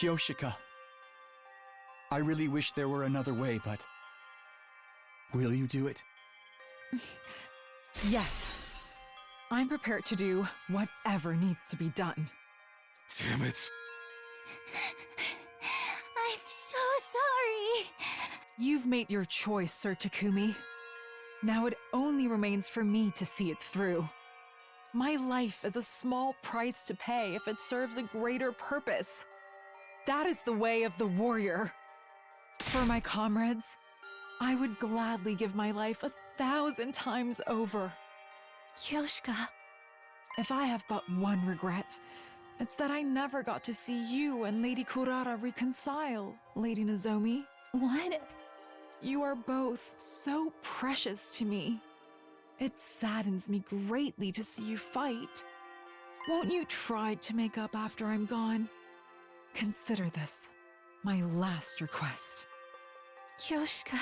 Kyoshika, I really wish there were another way, but will you do it? Yes. I'm prepared to do whatever needs to be done. Damn it. I'm so sorry. You've made your choice, Sir Takumi. Now it only remains for me to see it through. My life is a small price to pay if it serves a greater purpose. That is the way of the warrior. For my comrades, I would gladly give my life 1,000 times over. Kyoshika. If I have but one regret, it's that I never got to see you and Lady Kurara reconcile, Lady Nozomi. What? You are both so precious to me. It saddens me greatly to see you fight. Won't you try to make up after I'm gone? Consider this my last request. Kyoshika.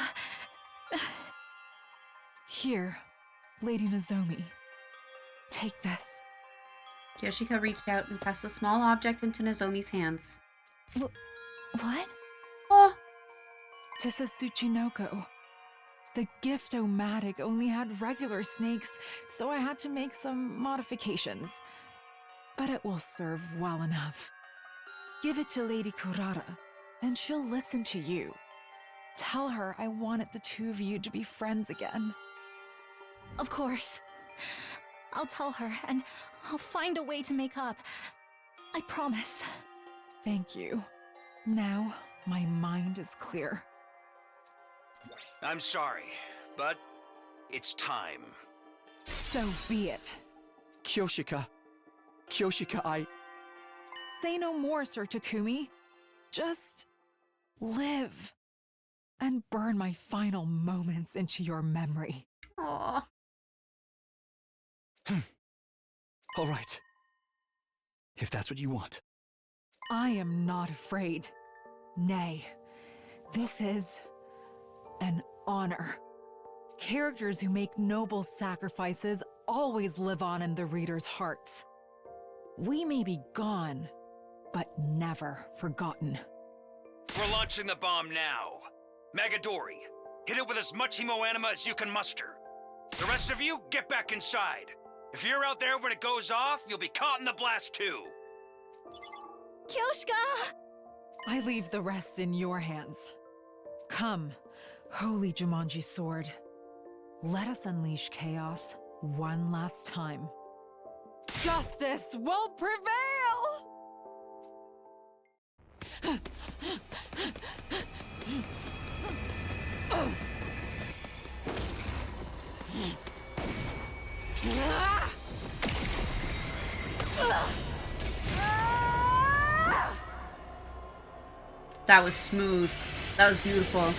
Here, Lady Nozomi. Take this. Kyoshika reached out and pressed a small object into Nozomi's hands. What? Oh, Tis a Tsuchinoko. The gift-o-matic only had regular snakes, so I had to make some modifications. But it will serve well enough. Give it to Lady Kurara, and she'll listen to you. Tell her I wanted the two of you to be friends again. Of course. I'll tell her, and I'll find a way to make up. I promise. Thank you. Now, my mind is clear. I'm sorry, but it's time. So be it. Kyoshika, I... Say no more, Sir Takumi. Just live and burn my final moments into your memory. aw. All right. If that's what you want. I am not afraid. Nay, this is an honor. Characters who make noble sacrifices always live on in the reader's hearts. We may be gone, but never forgotten. We're launching the bomb now. Magadori, hit it with as much hemoanima as you can muster. The rest of you, get back inside. If you're out there when it goes off, you'll be caught in the blast too. Kyoshika! I leave the rest in your hands. Come, holy Jumanji sword. Let us unleash chaos one last time. Justice will prevail! That was smooth. That was beautiful.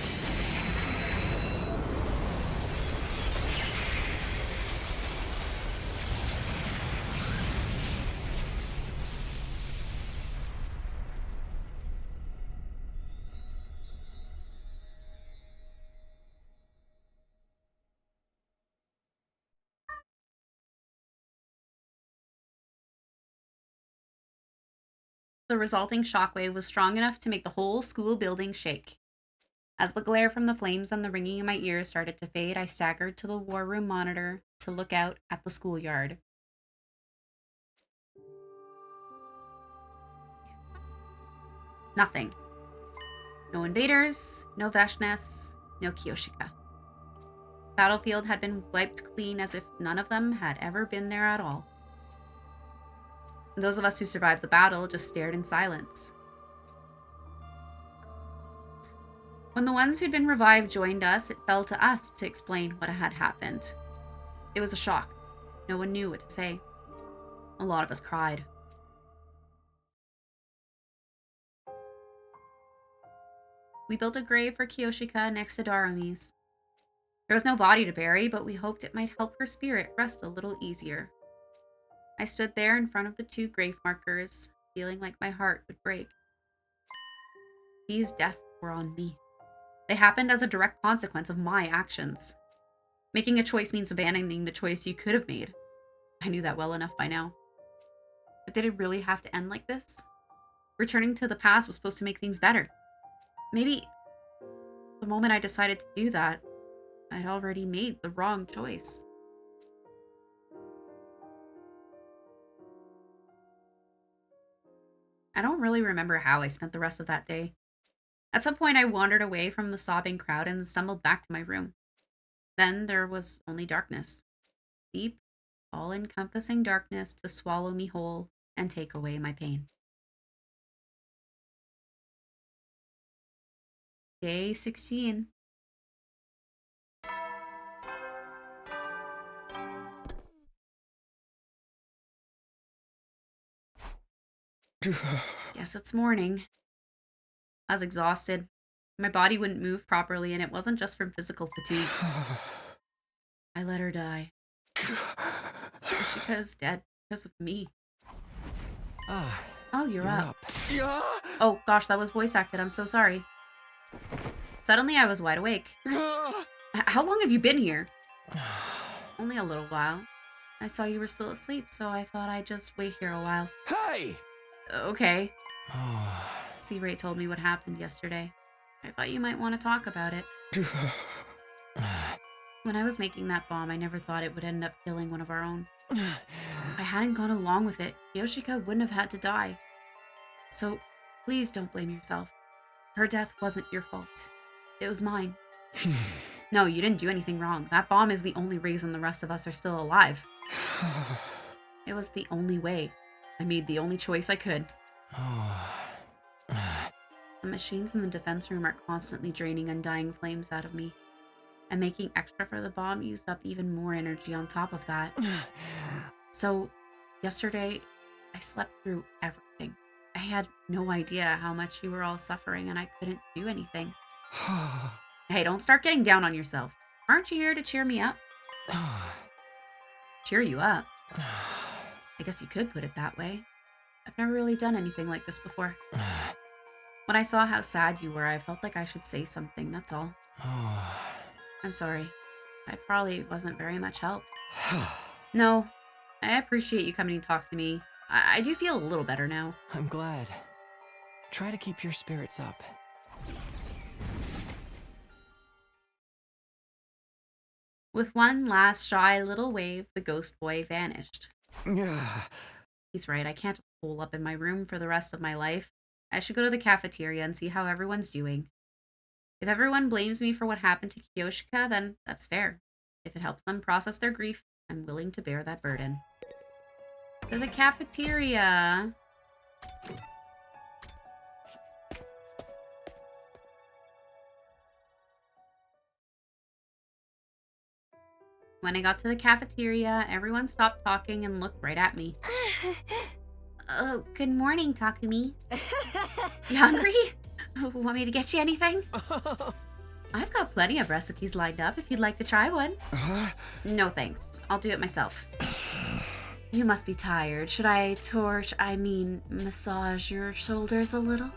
The resulting shockwave was strong enough to make the whole school building shake. As the glare from the flames and the ringing in my ears started to fade, I staggered to the war room monitor to look out at the schoolyard. Nothing. No invaders, no Vashnes, no Kyoshika. Battlefield had been wiped clean as if none of them had ever been there at all. And those of us who survived the battle just stared in silence. When the ones who'd been revived joined us, it fell to us to explain what had happened. It was a shock. No one knew what to say. A lot of us cried. We built a grave for Kyoshika next to Darumi's. There was no body to bury, but we hoped it might help her spirit rest a little easier. I stood there in front of the two grave markers, feeling like my heart would break. These deaths were on me. They happened as a direct consequence of my actions. Making a choice means abandoning the choice you could have made. I knew that well enough by now. But did it really have to end like this? returning to the past was supposed to make things better. Maybe the moment I decided to do that, I'd already made the wrong choice. I don't really remember how I spent the rest of that day. At some point, I wandered away from the sobbing crowd and stumbled back to my room. Then there was only darkness. Deep, all-encompassing darkness to swallow me whole and take away my pain. Day 16. Guess it's morning. I was exhausted. My body wouldn't move properly, and it wasn't just from physical fatigue. I let her die. Yoshika's dead because of me. Oh, you're up. Oh, gosh, that was voice acted. I'm so sorry. Suddenly, I was wide awake. How long have you been here? Only a little while. I saw you were still asleep, so I thought I'd just wait here a while. Hey! Okay. C-Ray told me what happened yesterday. I thought you might want to talk about it. When I was making that bomb, I never thought it would end up killing one of our own. If I hadn't gone along with it, Yoshika wouldn't have had to die. So, please don't blame yourself. Her death wasn't your fault. It was mine. No, you didn't do anything wrong. That bomb is the only reason the rest of us are still alive. It was the only way. I made the only choice I could. The machines in the defense room are constantly draining undying flames out of me. And making extra for the bomb used up even more energy on top of that. So, yesterday, I slept through everything. I had no idea how much you were all suffering, and I couldn't do anything. Hey, don't start getting down on yourself. Aren't you here to cheer me up? Cheer you up? I guess you could put it that way. I've never really done anything like this before. When I saw how sad you were, I felt like I should say something, that's all. I'm sorry. I probably wasn't very much help. No, I appreciate you coming to talk to me. I do feel a little better now. I'm glad. Try to keep your spirits up. With one last shy little wave, the ghost boy vanished. Yeah. He's right, I can't just hole up in my room for the rest of my life. I should go to the cafeteria and see how everyone's doing. If everyone blames me for what happened to Kiyoshika, then that's fair. If it helps them process their grief, I'm willing to bear that burden. To the cafeteria. When I got to the cafeteria, everyone stopped talking and looked right at me. Oh, good morning, Takumi. You hungry? Want me to get you anything? I've got plenty of recipes lined up if you'd like to try one. No thanks. I'll do it myself. You must be tired. Should I massage your shoulders a little?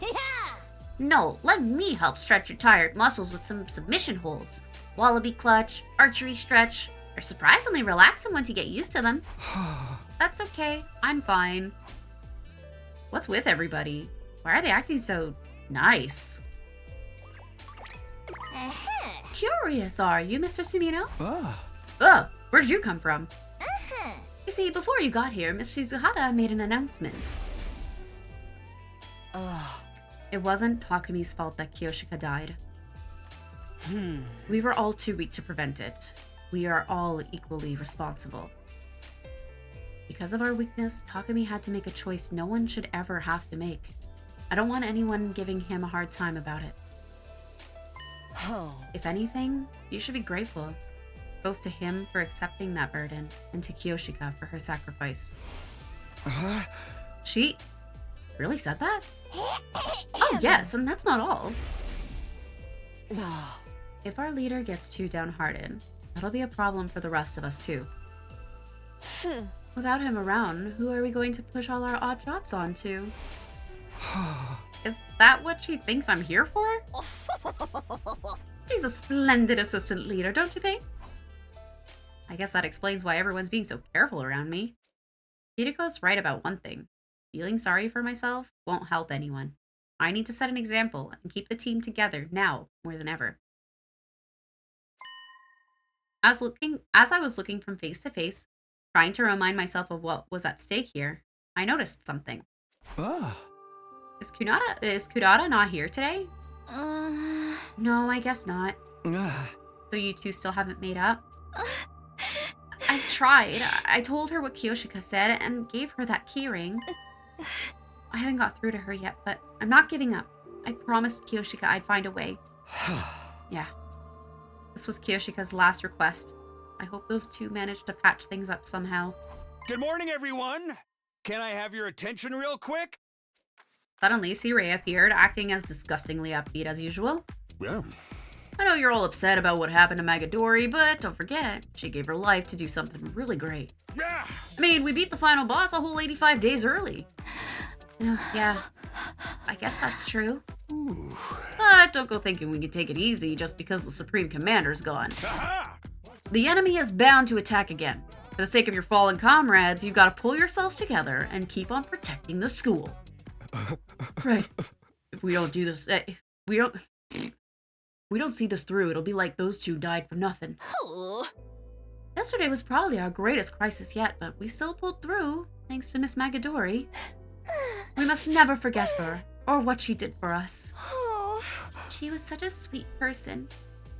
Yeah! No, let me help stretch your tired muscles with some submission holds. Wallaby clutch, archery stretch. They're surprisingly relaxing once you get used to them. That's okay. I'm fine. What's with everybody? Why are they acting so nice? Curious, are you, Mr. Sumino? Where did you come from? You see, before you got here, Miss Shizuhara made an announcement. It wasn't Takumi's fault that Kiyoshika died. We were all too weak to prevent it. We are all equally responsible. Because of our weakness, Takumi had to make a choice no one should ever have to make. I don't want anyone giving him a hard time about it. If anything, you should be grateful, both to him for accepting that burden and to Kiyoshika for her sacrifice. She really said that? Oh yes, and that's not all. If our leader gets too downhearted, that'll be a problem for the rest of us too. Without him around, who are we going to push all our odd jobs onto? Is that what she thinks I'm here for? She's a splendid assistant leader, don't you think? I guess that explains why everyone's being so careful around me. Hidiko's right about one thing. feeling sorry for myself won't help anyone. I need to set an example and keep the team together now more than ever. As I was looking from face to face, trying to remind myself of what was at stake here, I noticed something. Ah. Is Kurata not here today? Uh, No, I guess not. Ah. So you two still haven't made up? I've tried. I told her what Kiyoshika said and gave her that keyring. I haven't got through to her yet, but I'm not giving up. I promised Kiyoshika I'd find a way. Yeah. This was Kiyoshika's last request. I hope those two managed to patch things up somehow. Good morning, everyone. Can I have your attention real quick? Suddenly, C-Ray appeared, acting as disgustingly upbeat as usual. Yeah. I know you're all upset about what happened to Magadori, but don't forget, she gave her life to do something really great. Yeah. I mean, we beat the final boss a whole 85 days early. Yeah, I guess that's true. Ooh. But don't go thinking we can take it easy just because the Supreme Commander's gone. Aha! The enemy is bound to attack again. For the sake of your fallen comrades, you've got to pull yourselves together and keep on protecting the school. Right. If we don't do this, if we don't see this through, it'll be like those two died for nothing. Yesterday was probably our greatest crisis yet, but we still pulled through, thanks to Miss Magadori. We must never forget her, or what she did for us. She was such a sweet person,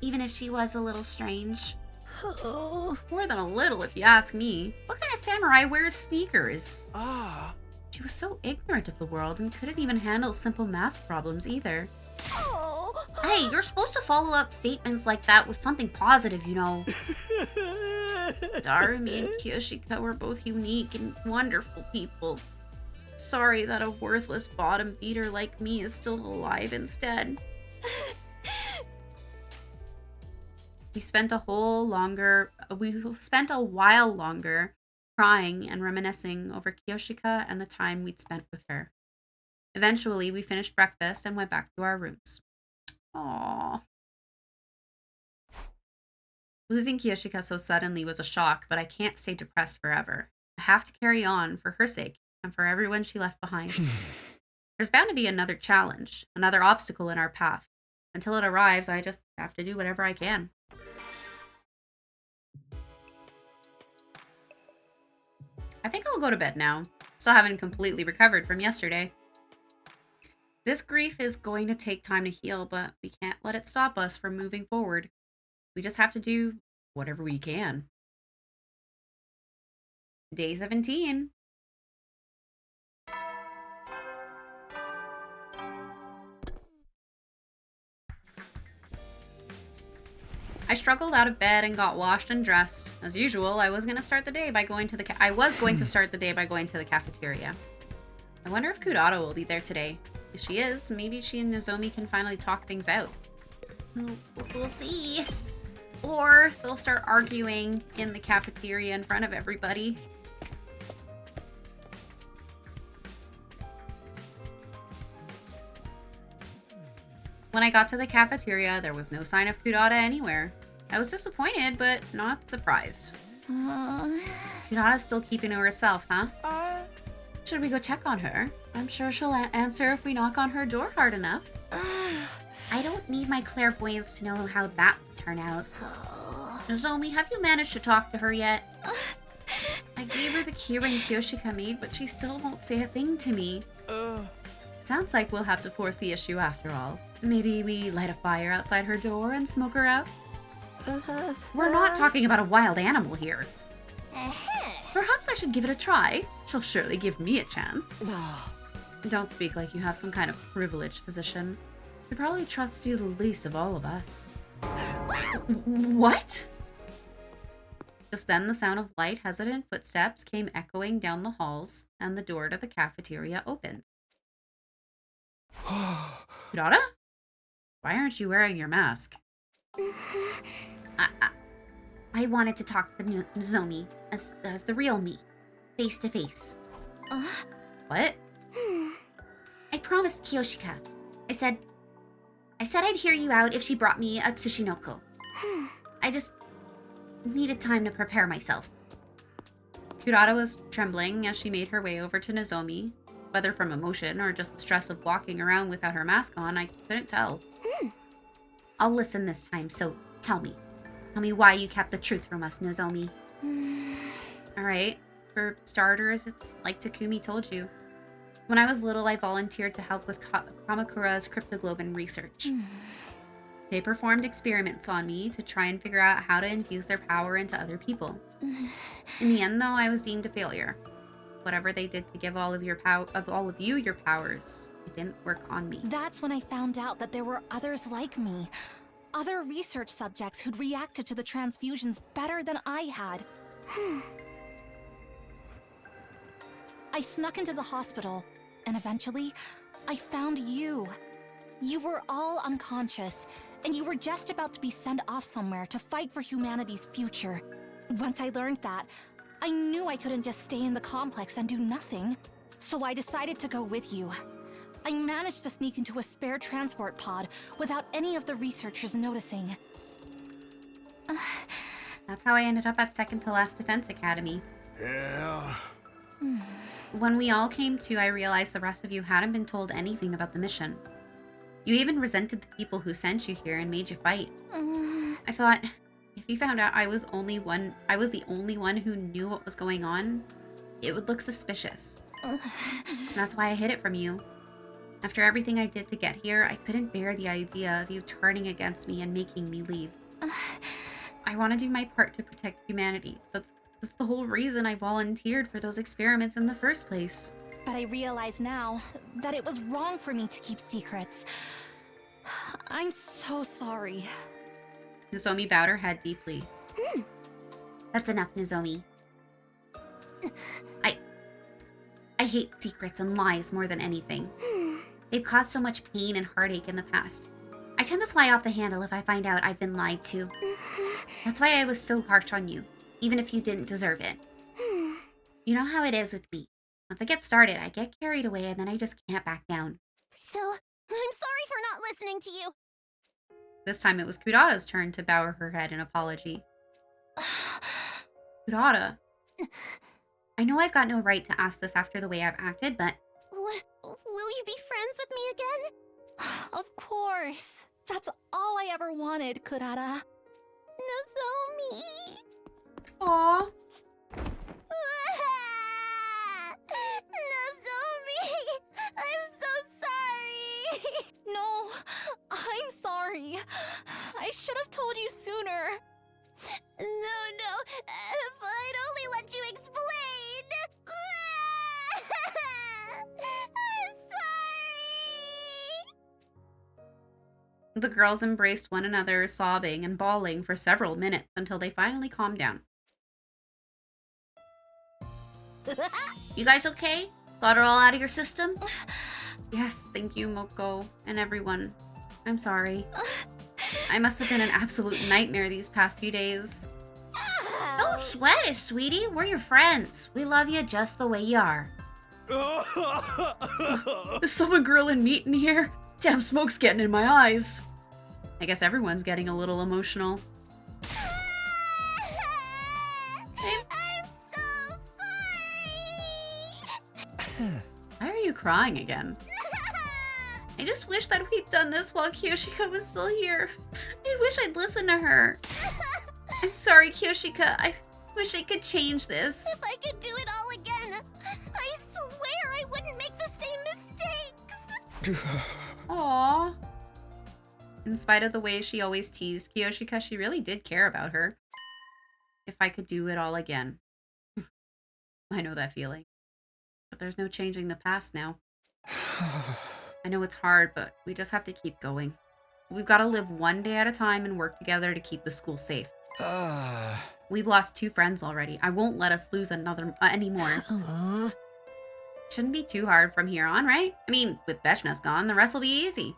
even if she was a little strange. More than a little, if you ask me. What kind of samurai wears sneakers? Ah. She was so ignorant of the world and couldn't even handle simple math problems either. Hey, you're supposed to follow up statements like that with something positive, you know. Darumi and Kiyoshika were both unique and wonderful people. Sorry that a worthless bottom feeder like me is still alive instead. We spent a while longer crying and reminiscing over Kiyoshika and the time we'd spent with her. Eventually, we finished breakfast and went back to our rooms. Aww. Losing Kiyoshika so suddenly was a shock, but I can't stay depressed forever. I have to carry on for her sake and for everyone she left behind. There's bound to be another challenge, another obstacle in our path. Until it arrives, I just have to do whatever I can. I think I'll go to bed now. Still haven't completely recovered from yesterday. This grief is going to take time to heal, but we can't let it stop us from moving forward. We just have to do whatever we can. Day 17. I struggled out of bed and got washed and dressed. As usual, I was going to start the day by going to the cafeteria. I wonder if Kurata will be there today. If she is, maybe she and Nozomi can finally talk things out. We'll see. Or they'll start arguing in the cafeteria in front of everybody. When I got to the cafeteria, there was no sign of Kurata anywhere. I was disappointed, but not surprised. Kurata's still keeping to herself, huh? Should we go check on her? I'm sure she'll answer if we knock on her door hard enough. I don't need my clairvoyance to know how that would turn out. Nozomi, have you managed to talk to her yet? I gave her the keyring Kiyoshika made, but she still won't say a thing to me. Sounds like we'll have to force the issue after all. Maybe we light a fire outside her door and smoke her out? We're not talking about a wild animal here. Perhaps I should give it a try. She'll surely give me a chance. Don't speak like you have some kind of privileged position. She probably trusts you the least of all of us. What? Just then, the sound of light, hesitant footsteps came echoing down the halls, and the door to the cafeteria opened. Kurata? Why aren't you wearing your mask? I wanted to talk to Nozomi as the real me, face to face. What? I promised Kiyoshika. I said I'd hear you out if she brought me a Tsushinoko. I just needed time to prepare myself. Kurata was trembling as she made her way over to Nozomi. Whether from emotion or just the stress of walking around without her mask on, I couldn't tell. I'll listen this time, so tell me. Tell me why you kept the truth from us, Nozomi. Alright, for starters, it's like Takumi told you. When I was little, I volunteered to help with Kamakura's cryptoglobin research. They performed experiments on me to try and figure out how to infuse their power into other people. In the end, though, I was deemed a failure. Whatever they did to give all of you your powers, it didn't work on me. That's when I found out that there were others like me. Other research subjects who'd reacted to the transfusions better than I had. I snuck into the hospital, and eventually, I found you. You were all unconscious, and you were just about to be sent off somewhere to fight for humanity's future. Once I learned that, I knew I couldn't just stay in the complex and do nothing. So I decided to go with you. I managed to sneak into a spare transport pod without any of the researchers noticing. That's how I ended up at second to last Defense Academy. Yeah. When we all came to, I realized the rest of you hadn't been told anything about the mission. You even resented the people who sent you here and made you fight. I thought, if you found out I was the only one who knew what was going on, it would look suspicious. That's why I hid it from you. After everything I did to get here, I couldn't bear the idea of you turning against me and making me leave. I want to do my part to protect humanity. That's the whole reason I volunteered for those experiments in the first place. But I realize now that it was wrong for me to keep secrets. I'm so sorry. Nozomi bowed her head deeply. That's enough, Nozomi. I hate secrets and lies more than anything. They've caused so much pain and heartache in the past. I tend to fly off the handle if I find out I've been lied to. That's why I was so harsh on you, even if you didn't deserve it. You know how it is with me. Once I get started, I get carried away and then I just can't back down. So, I'm sorry for not listening to you. This time it was Kudata's turn to bow her head in apology. Kudata, I know I've got no right to ask this after the way I've acted, but... Will you be friends with me again? Of course. That's all I ever wanted, Kurata. Nozomi. Aww. Nozomi, I'm so sorry. No, I'm sorry. I should have told you sooner. No, if I'd only let you explain. I'm sorry. The girls embraced one another, sobbing and bawling for several minutes until they finally calmed down. You guys okay? Got it all out of your system? Yes, thank you, Moko, and everyone. I'm sorry. I must have been an absolute nightmare these past few days. Don't sweat it, sweetie. We're your friends. We love you just the way you are. Is someone grilling meat in here? Damn, smoke's getting in my eyes. I guess everyone's getting a little emotional. I'm so sorry. Why are you crying again? I just wish that we'd done this while Kiyoshika was still here. I wish I'd listened to her. I'm sorry, Kiyoshika. I wish I could change this. If I could do it all again, I swear I wouldn't make the same mistakes. Aww. In spite of the way she always teased Kiyoshika, she really did care about her. If I could do it all again. I know that feeling. But there's no changing the past now. I know it's hard, but we just have to keep going. We've got to live one day at a time and work together to keep the school safe. We've lost 2 friends already. I won't let us lose any more. Shouldn't be too hard from here on, right? I mean, with Veshna's gone, the rest will be easy.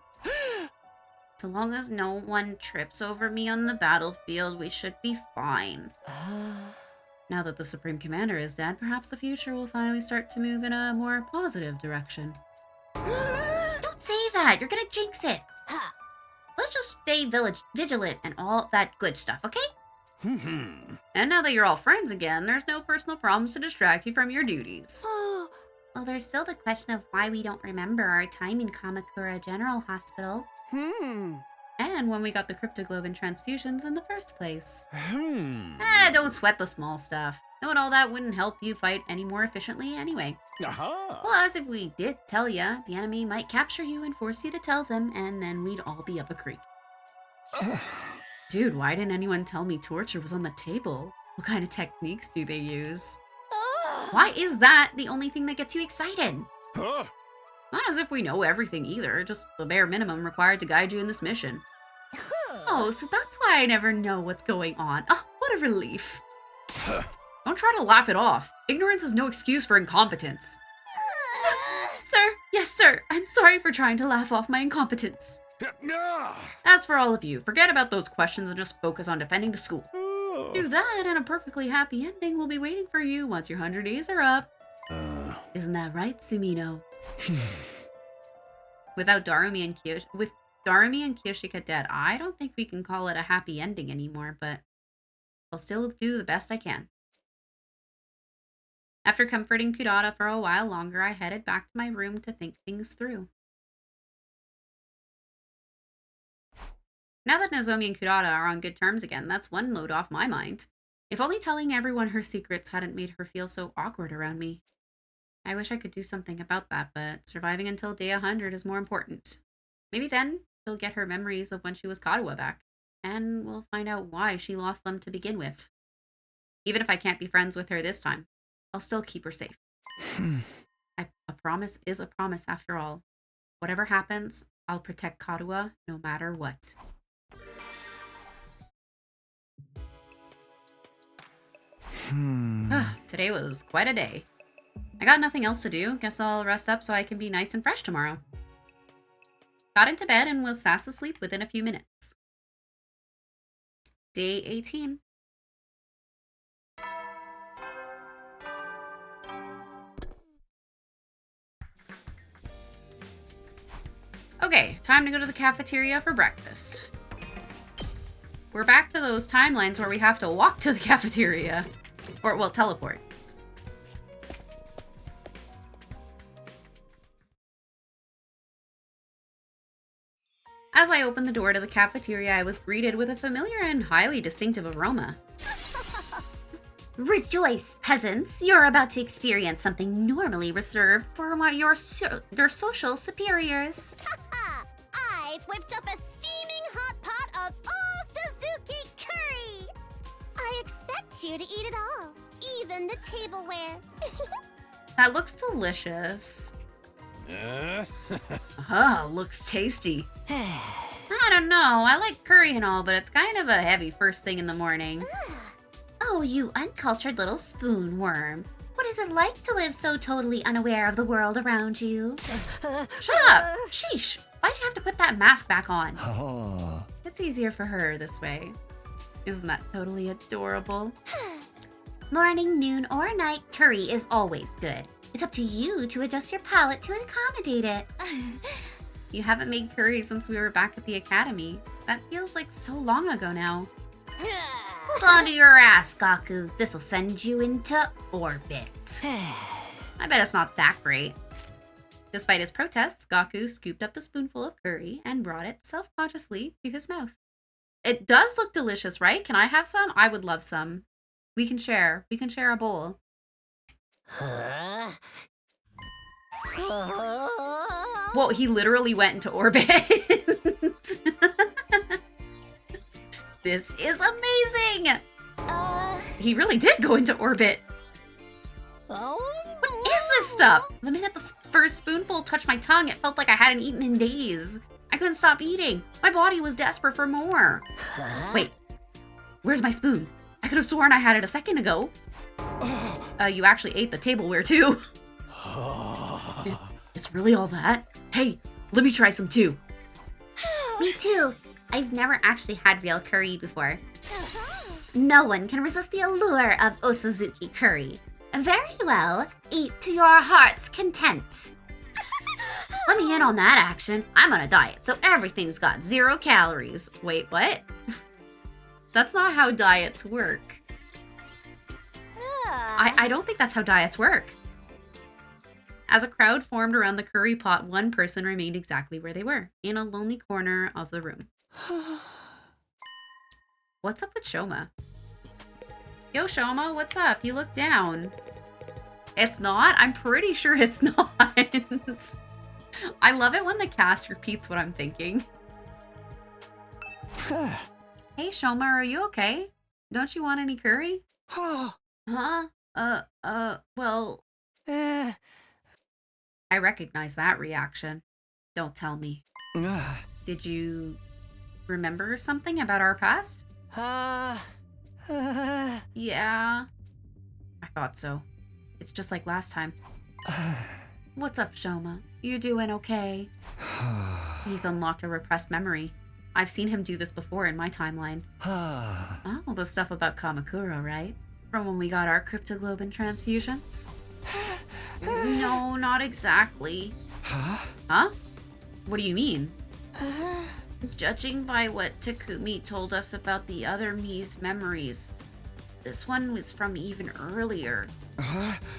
So long as no one trips over me on the battlefield, we should be fine. Now that the Supreme Commander is dead, perhaps the future will finally start to move in a more positive direction. Don't say that! You're gonna jinx it! Let's just stay vigilant and all that good stuff, okay? And now that you're all friends again, there's no personal problems to distract you from your duties. Well, there's still the question of why we don't remember our time in Kamakura General Hospital. And when we got the cryptoglobin transfusions in the first place. Don't sweat the small stuff. Knowing all that wouldn't help you fight any more efficiently anyway. Plus, if we did tell ya, the enemy might capture you and force you to tell them, and then we'd all be up a creek. Dude, why didn't anyone tell me torture was on the table? What kind of techniques do they use? Why is that the only thing that gets you excited? Not as if we know everything either, just the bare minimum required to guide you in this mission. Oh, so that's why I never know what's going on. Oh, what a relief. Don't try to laugh it off. Ignorance is no excuse for incompetence. Sir, yes sir, I'm sorry for trying to laugh off my incompetence. As for all of you, forget about those questions and just focus on defending the school. Do that and a perfectly happy ending will be waiting for you once your 100 days are up. Isn't that right, Sumino? With Darumi and Kiyoshika dead, I don't think we can call it a happy ending anymore, but I'll still do the best I can. After comforting Kudata for a while longer, I headed back to my room to think things through. Now that Nozomi and Kudata are on good terms again, that's one load off my mind. If only telling everyone her secrets hadn't made her feel so awkward around me. I wish I could do something about that, but surviving until day 100 is more important. Maybe then she'll get her memories of when she was Kadoa back, and we'll find out why she lost them to begin with. Even if I can't be friends with her this time, I'll still keep her safe. A promise is a promise after all. Whatever happens, I'll protect Kadoa no matter what. Today was quite a day. I got nothing else to do. Guess I'll rest up so I can be nice and fresh tomorrow. Got into bed and was fast asleep within a few minutes. Day 18. Okay, time to go to the cafeteria for breakfast. We're back to those timelines where we have to walk to the cafeteria. Or, well, teleport. As I opened the door to the cafeteria, I was greeted with a familiar and highly distinctive aroma. Rejoice, peasants! You're about to experience something normally reserved for your social superiors. I've whipped up a steaming hot pot of all Suzuki curry! I expect you to eat it all, even the tableware. That looks delicious. Looks tasty. I don't know, I like curry and all, but it's kind of a heavy first thing in the morning. Oh, you uncultured little spoon worm. What is it like to live so totally unaware of the world around you? Shut up! Sheesh! Why'd you have to put that mask back on? It's easier for her this way. Isn't that totally adorable? Morning, noon, or night, curry is always good. It's up to you to adjust your palate to accommodate it. You haven't made curry since we were back at the academy. That feels like so long ago now. Hold on to your ass, Gaku. This'll send you into orbit. I bet it's not that great. Despite his protests, Gaku scooped up a spoonful of curry and brought it self-consciously to his mouth. It does look delicious, right? Can I have some? I would love some. We can share. We can share a bowl. Whoa, he literally went into orbit. This is amazing! He really did go into orbit. What is this stuff? The minute the first spoonful touched my tongue, it felt like I hadn't eaten in days. I couldn't stop eating. My body was desperate for more. Wait, where's my spoon? I could have sworn I had it a second ago. You actually ate the tableware too. It's really all that? Hey, let me try some too. Me too. I've never actually had real curry before. No one can resist the allure of Osazuki curry. Very well, eat to your heart's content. Let me in on that action. I'm on a diet, so everything's got 0 calories. Wait, what? That's not how diets work. I don't think that's how diets work. As a crowd formed around the curry pot, one person remained exactly where they were, in a lonely corner of the room. What's up with Shoma? Yo, Shoma, what's up? You look down. It's not? I'm pretty sure it's not. I love it when the cast repeats what I'm thinking. Hey, Shoma, are you okay? Don't you want any curry? Huh? Well... I recognize that reaction. Don't tell me. Did you remember something about our past? Yeah. I thought so. It's just like last time. What's up, Shoma? You doing okay? He's unlocked a repressed memory. I've seen him do this before in my timeline. Oh, the stuff about Kamakura, right? From when we got our cryptoglobin transfusions? No, not exactly. Huh? What do you mean? Judging by what Takumi told us about the other Mii's memories, this one was from even earlier.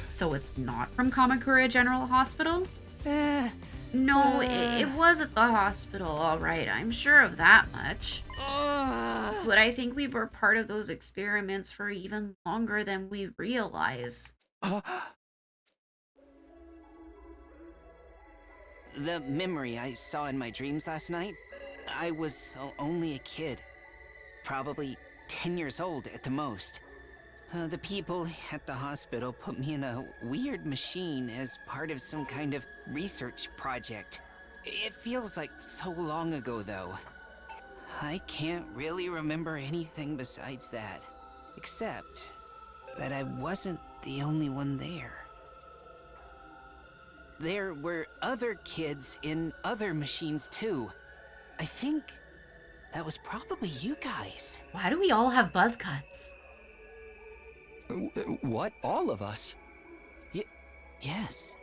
So it's not from Kamakura General Hospital? No, it was at the hospital, all right. I'm sure of that much. But I think we were part of those experiments for even longer than we realize. The memory I saw in my dreams last night, I was only a kid. Probably 10 years old at the most. The people at the hospital put me in a weird machine as part of some kind of research project. It feels like so long ago, though. I can't really remember anything besides that, except that I wasn't the only one there. There were other kids in other machines, too. I think that was probably you guys. Why do we all have buzz cuts? What? All of us? Yes.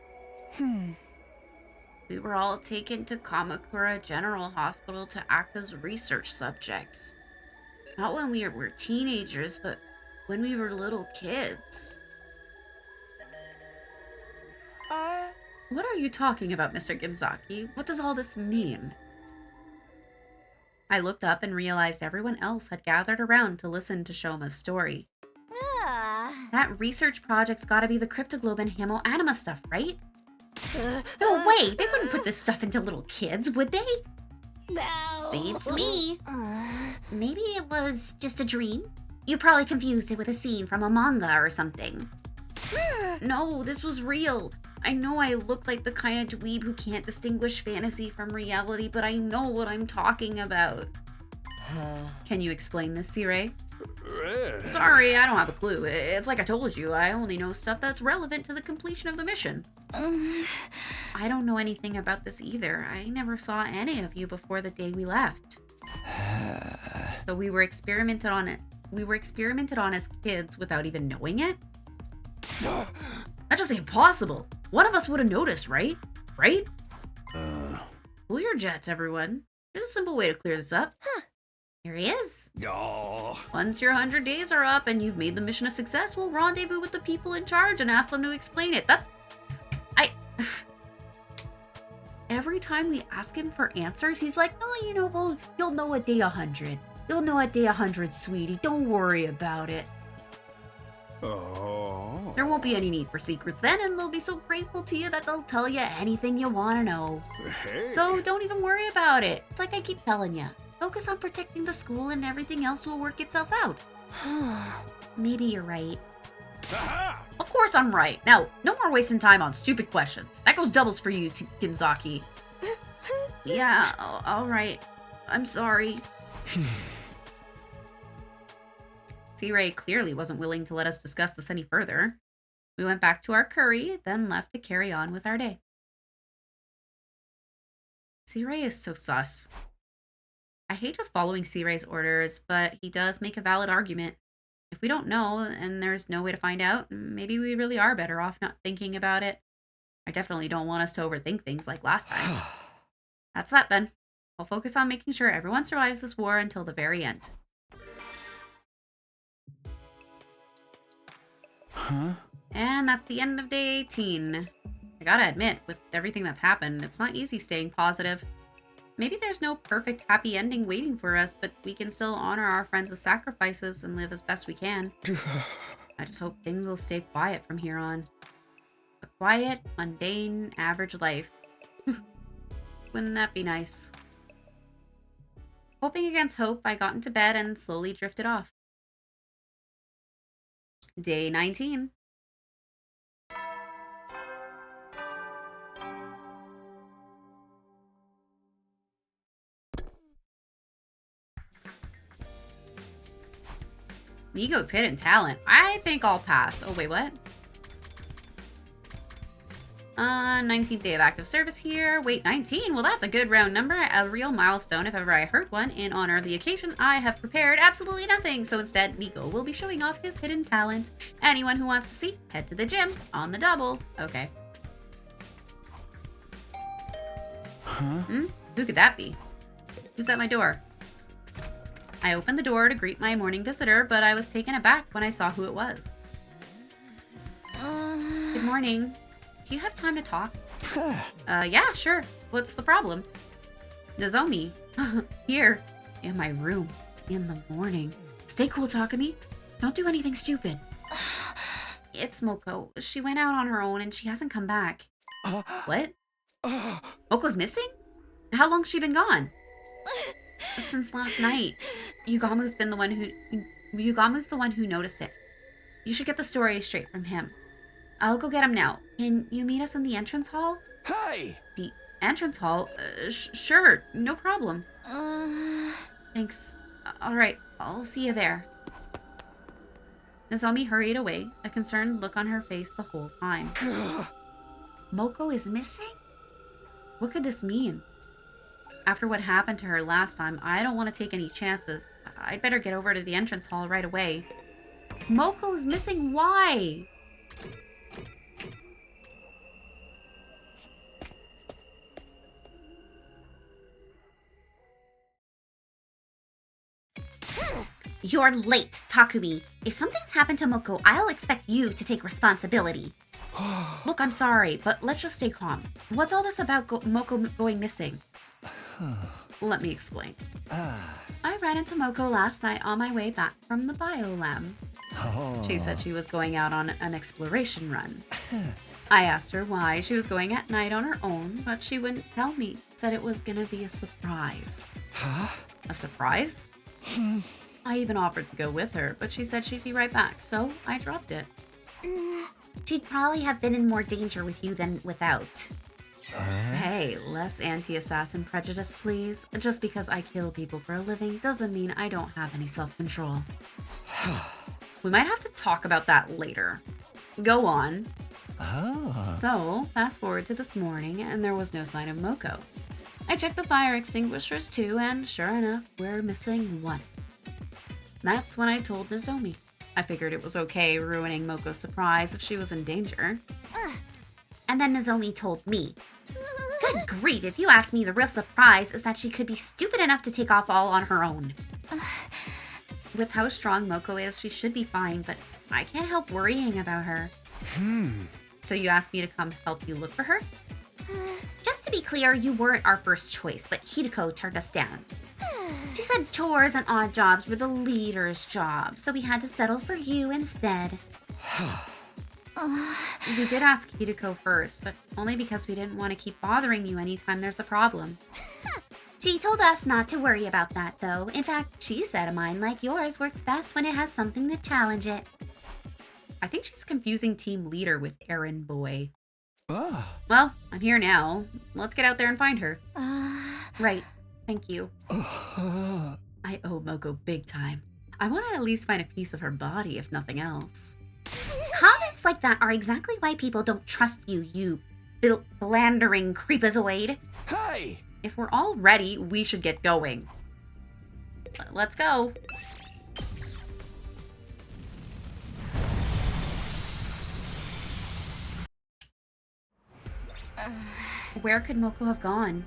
We were all taken to Kamakura General Hospital to act as research subjects. Not when we were teenagers, but when we were little kids. What are you talking about, Mr. Ginzaki? What does all this mean? I looked up and realized everyone else had gathered around to listen to Shoma's story. That research project's gotta be the cryptoglobin hemo-anima stuff, right? No way! They wouldn't put this stuff into little kids, would they? No. Beats me. Maybe it was just a dream. You probably confused it with a scene from a manga or something. No, this was real. I know I look like the kind of dweeb who can't distinguish fantasy from reality, but I know what I'm talking about. Can you explain this, Sirei? Sorry, I don't have a clue. It's like I told you, I only know stuff that's relevant to the completion of the mission. I don't know anything about this either. I never saw any of you before the day we left. So we were experimented on it. We were experimented on as kids without even knowing it? That just ain't possible. One of us would have noticed, right? Right? Cool your jets, everyone. There's a simple way to clear this up. Here he is. Once your 100 days are up and you've made the mission a success, we'll rendezvous with the people in charge and ask them to explain it. Every time we ask him for answers, he's like, oh, well, you'll know at day 100. You'll know at day 100, sweetie. Don't worry about it. There won't be any need for secrets then, and they'll be so grateful to you that they'll tell you anything you want to know. So don't even worry about it. It's like I keep telling you. Focus on protecting the school and everything else will work itself out. Maybe you're right. Of course I'm right. Now, no more wasting time on stupid questions. That goes doubles for you, Ginzaki. Yeah, all right. I'm sorry. Sirei clearly wasn't willing to let us discuss this any further. We went back to our curry, then left to carry on with our day. Sirei is so sus. I hate just following Sirei's orders, but he does make a valid argument. If we don't know, and there's no way to find out, maybe we really are better off not thinking about it. I definitely don't want us to overthink things like last time. That's that then. I'll focus on making sure everyone survives this war until the very end. Huh? And that's the end of day 18. I gotta admit, with everything that's happened, it's not easy staying positive. Maybe there's no perfect happy ending waiting for us, but we can still honor our friends' sacrifices and live as best we can. I just hope things will stay quiet from here on. A quiet, mundane, average life. Wouldn't that be nice? Hoping against hope, I got into bed and slowly drifted off. Day 19. Nico's hidden talent. I think I'll pass. Oh, wait, what? 19th day of active service here. Wait, 19? Well, that's a good round number. A real milestone if ever I heard one. In honor of the occasion, I have prepared absolutely nothing. So instead, Nico will be showing off his hidden talent. Anyone who wants to see, head to the gym on the double. Okay. Huh? Who could that be? Who's at my door? I opened the door to greet my morning visitor, but I was taken aback when I saw who it was. Good morning. Do you have time to talk? Yeah, sure. What's the problem? Nozomi. Here. In my room. In the morning. Stay cool, Takumi. Don't do anything stupid. It's Moko. She went out on her own and she hasn't come back. What? Moko's missing? How long's she been gone? Since last night. Yugamu's the one who noticed it. You should get the story straight from him. I'll go get him now. Can you meet us in the entrance hall? Hey! The entrance hall? Sure, no problem. Thanks. Alright, I'll see you there. Nozomi hurried away, a concerned look on her face the whole time. Moko is missing? What could this mean? After what happened to her last time, I don't want to take any chances. I'd better get over to the entrance hall right away. Moko's missing? Why? You're late, Takumi. If something's happened to Moko, I'll expect you to take responsibility. Look, I'm sorry, but let's just stay calm. What's all this about Moko going missing? Let me explain. I ran into Moko last night on my way back from the biolab. She said she was going out on an exploration run. I asked her why she was going at night on her own, but she wouldn't tell me. Said it was gonna be a surprise. Huh? A surprise? I even offered to go with her, but she said she'd be right back, so I dropped it. She'd probably have been in more danger with you than without. Hey, less anti-assassin prejudice, please. Just because I kill people for a living doesn't mean I don't have any self-control. We might have to talk about that later. Go on. So, fast forward to this morning, and there was no sign of Moko. I checked the fire extinguishers too, and sure enough, we're missing one. That's when I told Nozomi. I figured it was okay ruining Moko's surprise if she was in danger. And then Nozomi told me. Good grief, if you ask me, the real surprise is that she could be stupid enough to take off all on her own. With how strong Moko is, she should be fine, but I can't help worrying about her. So you asked me to come help you look for her? Just to be clear, you weren't our first choice, but Hideko turned us down. She said chores and odd jobs were the leader's job, so we had to settle for you instead. We did ask Hideko first, but only because we didn't want to keep bothering you anytime there's a problem. She told us not to worry about that, though. In fact, she said a mind like yours works best when it has something to challenge it. I think she's confusing team leader with errand boy. Ugh. Well, I'm here now. Let's get out there and find her. Right. Thank you. I owe Moko big time. I want to at least find a piece of her body, if nothing else. Comments like that are exactly why people don't trust you, you philandering creepazoid. Hey! If we're all ready, we should get going. Let's go. Where could Moko have gone?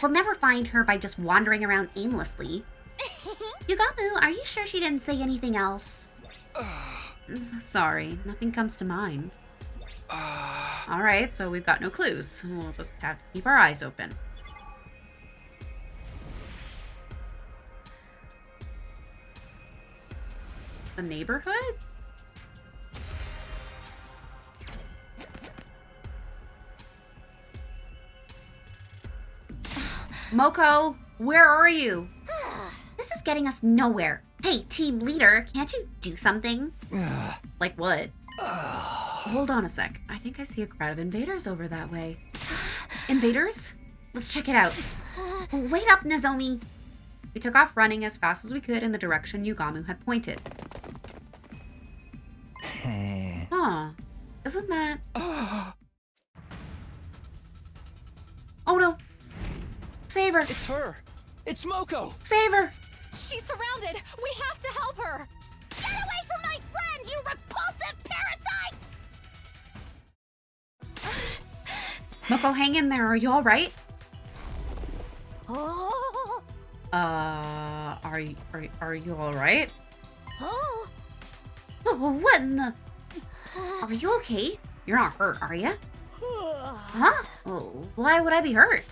We'll never find her by just wandering around aimlessly. Yugamu, are you sure she didn't say anything else? Sorry, nothing comes to mind. Alright, so we've got no clues. We'll just have to keep our eyes open. The neighborhood? Moko, where are you? This is getting us nowhere. Hey, team leader, can't you do something? Like what? Hold on a sec. I think I see a crowd of invaders over that way. Invaders? Let's check it out. Wait up, Nozomi. We took off running as fast as we could in the direction Yugamu had pointed. Huh. Isn't that... Oh no! Save her! It's her! It's Moko! Save her! She's surrounded! We have to help her! Get away from my friend, you repulsive parasites! Moko, hang in there. Are you alright? Oh, Are you alright? oh. Oh, what in the... Are you okay? You're not hurt, are you? Huh? Oh, why would I be hurt?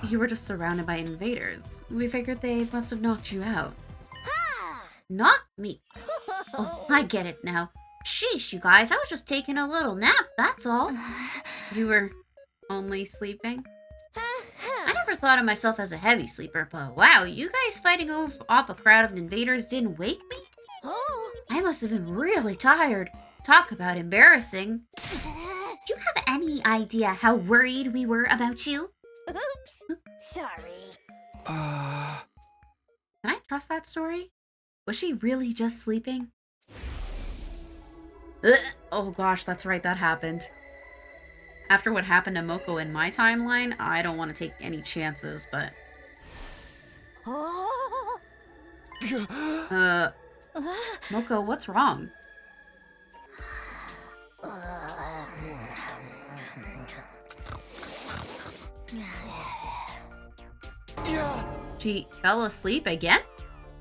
You were just surrounded by invaders. We figured they must have knocked you out. Not me. Oh, I get it now. Sheesh, you guys, I was just taking a little nap, that's all. You were only sleeping? I never thought of myself as a heavy sleeper, but wow, you guys fighting off a crowd of invaders didn't wake me? I must have been really tired. Talk about embarrassing. Do you have any idea how worried we were about you? Oops. Sorry. Can I trust that story? Was she really just sleeping? Ugh. Oh gosh, that's right, that happened. After what happened to Moko in my timeline, I don't want to take any chances, but... Moko, what's wrong? She fell asleep again?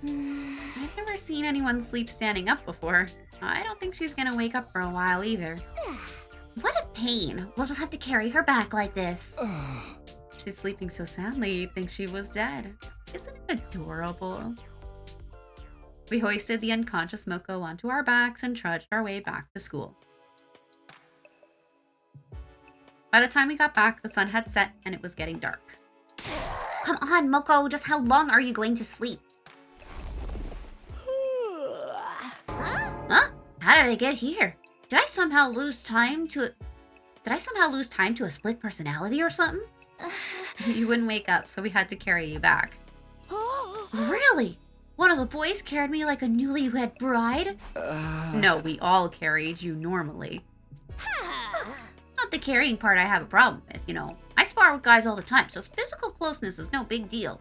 I've never seen anyone sleep standing up before. I don't think she's gonna wake up for a while either. What a pain. We'll just have to carry her back like this. She's sleeping so soundly, you'd think she was dead. Isn't it adorable? We hoisted the unconscious Moko onto our backs and trudged our way back to school. By the time we got back, the sun had set and it was getting dark. Come on, Moko, just how long are you going to sleep? Huh? How did I get here? Did I somehow lose time to a split personality or something? You wouldn't wake up, so we had to carry you back. Really? One of the boys carried me like a newlywed bride? No, we all carried you normally. Not the carrying part I have a problem with, you know. I spar with guys all the time, so physical closeness is no big deal.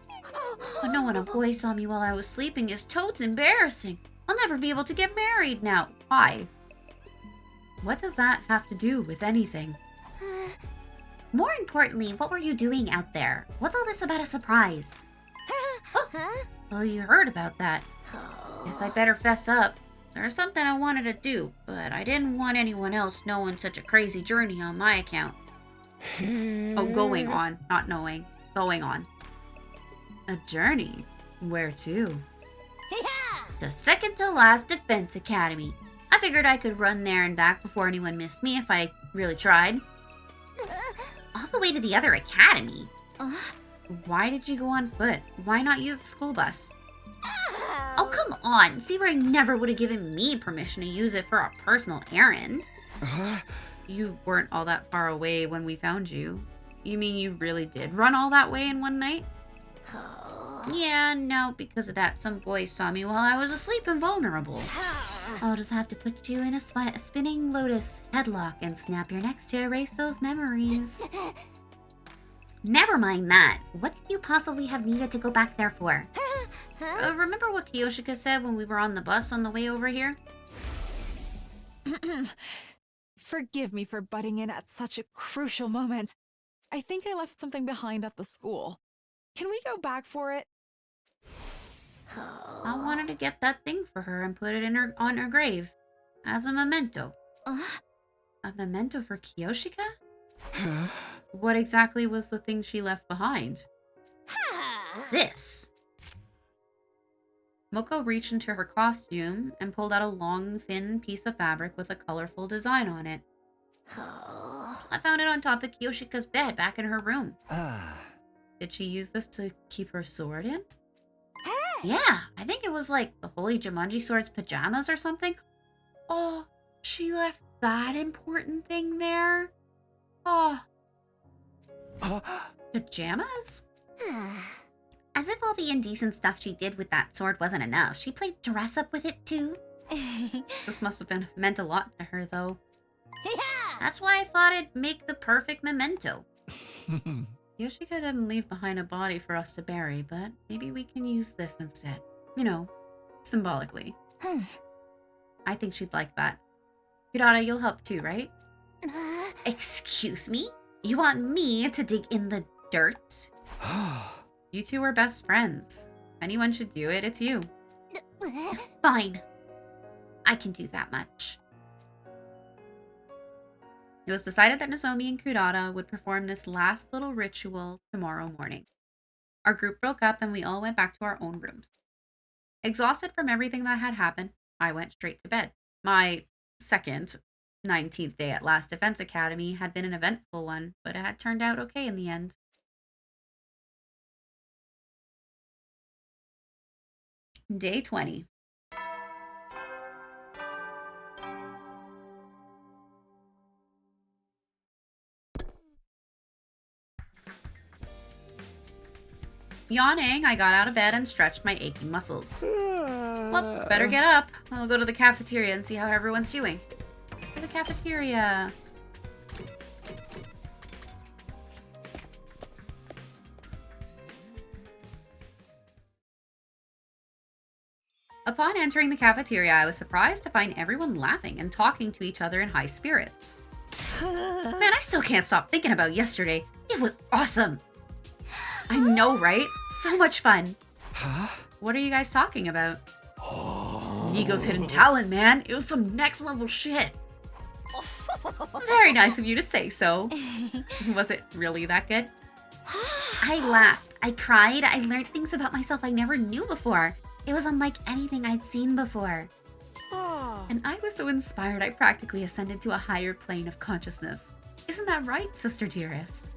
But no, when a boy saw me while I was sleeping is totes embarrassing. I'll never be able to get married now. Why? What does that have to do with anything? More importantly, what were you doing out there? What's all this about a surprise? Oh, you heard about that. Guess I better fess up. There's something I wanted to do, but I didn't want anyone else knowing such a crazy journey on my account. Oh, going on, not knowing. Going on. A journey? Where to? The second to last defense academy. I figured I could run there and back before anyone missed me if I really tried. All the way to the other academy. Why did you go on foot? Why not use the school bus? Oh, come on. Sebring never would have given me permission to use it for a personal errand. You weren't all that far away when we found you. You mean you really did run all that way in one night? Yeah, no, because of that, some boys saw me while I was asleep and vulnerable. I'll just have to put you in a spinning lotus headlock and snap your necks to erase those memories. Never mind that. What could you possibly have needed to go back there for? Remember what Kiyoshika said when we were on the bus on the way over here? Forgive me for butting in at such a crucial moment. I think I left something behind at the school. Can we go back for it? I wanted to get that thing for her and put it on her grave as a memento. A memento for Kiyoshika? What exactly was the thing she left behind? This. Moko reached into her costume and pulled out a long, thin piece of fabric with a colorful design on it. I found it on top of Kiyoshika's bed back in her room. Did she use this to keep her sword in? Yeah, I think it was like the Holy Jumanji Sword's pajamas or something. Oh, she left that important thing there? Oh. Pajamas? As if all the indecent stuff she did with that sword wasn't enough, she played dress up with it too. This must have meant a lot to her, though. That's why I thought it'd make the perfect memento. Yoshika didn't leave behind a body for us to bury, but maybe we can use this instead. You know, symbolically. I think she'd like that. Hirata, you'll help too, right? Excuse me? You want me to dig in the dirt? You two are best friends. If anyone should do it, it's you. Fine. I can do that much. It was decided that Nozomi and Kurata would perform this last little ritual tomorrow morning. Our group broke up and we all went back to our own rooms. Exhausted from everything that had happened, I went straight to bed. My second 19th day at Last Defense Academy had been an eventful one, but it had turned out okay in the end. Day 20. Yawning, I got out of bed and stretched my aching muscles. Well, better get up. I'll go to the cafeteria and see how everyone's doing. To the cafeteria. Upon entering the cafeteria, I was surprised to find everyone laughing and talking to each other in high spirits. Man, I still can't stop thinking about yesterday. It was awesome. I know, right? So much fun. What are you guys talking about? Nigo's hidden talent, man. It was some next level shit. Very nice of you to say so. Was it really that good? I laughed. I cried. I learned things about myself I never knew before. It was unlike anything I'd seen before. And I was so inspired I practically ascended to a higher plane of consciousness. Isn't that right, sister dearest?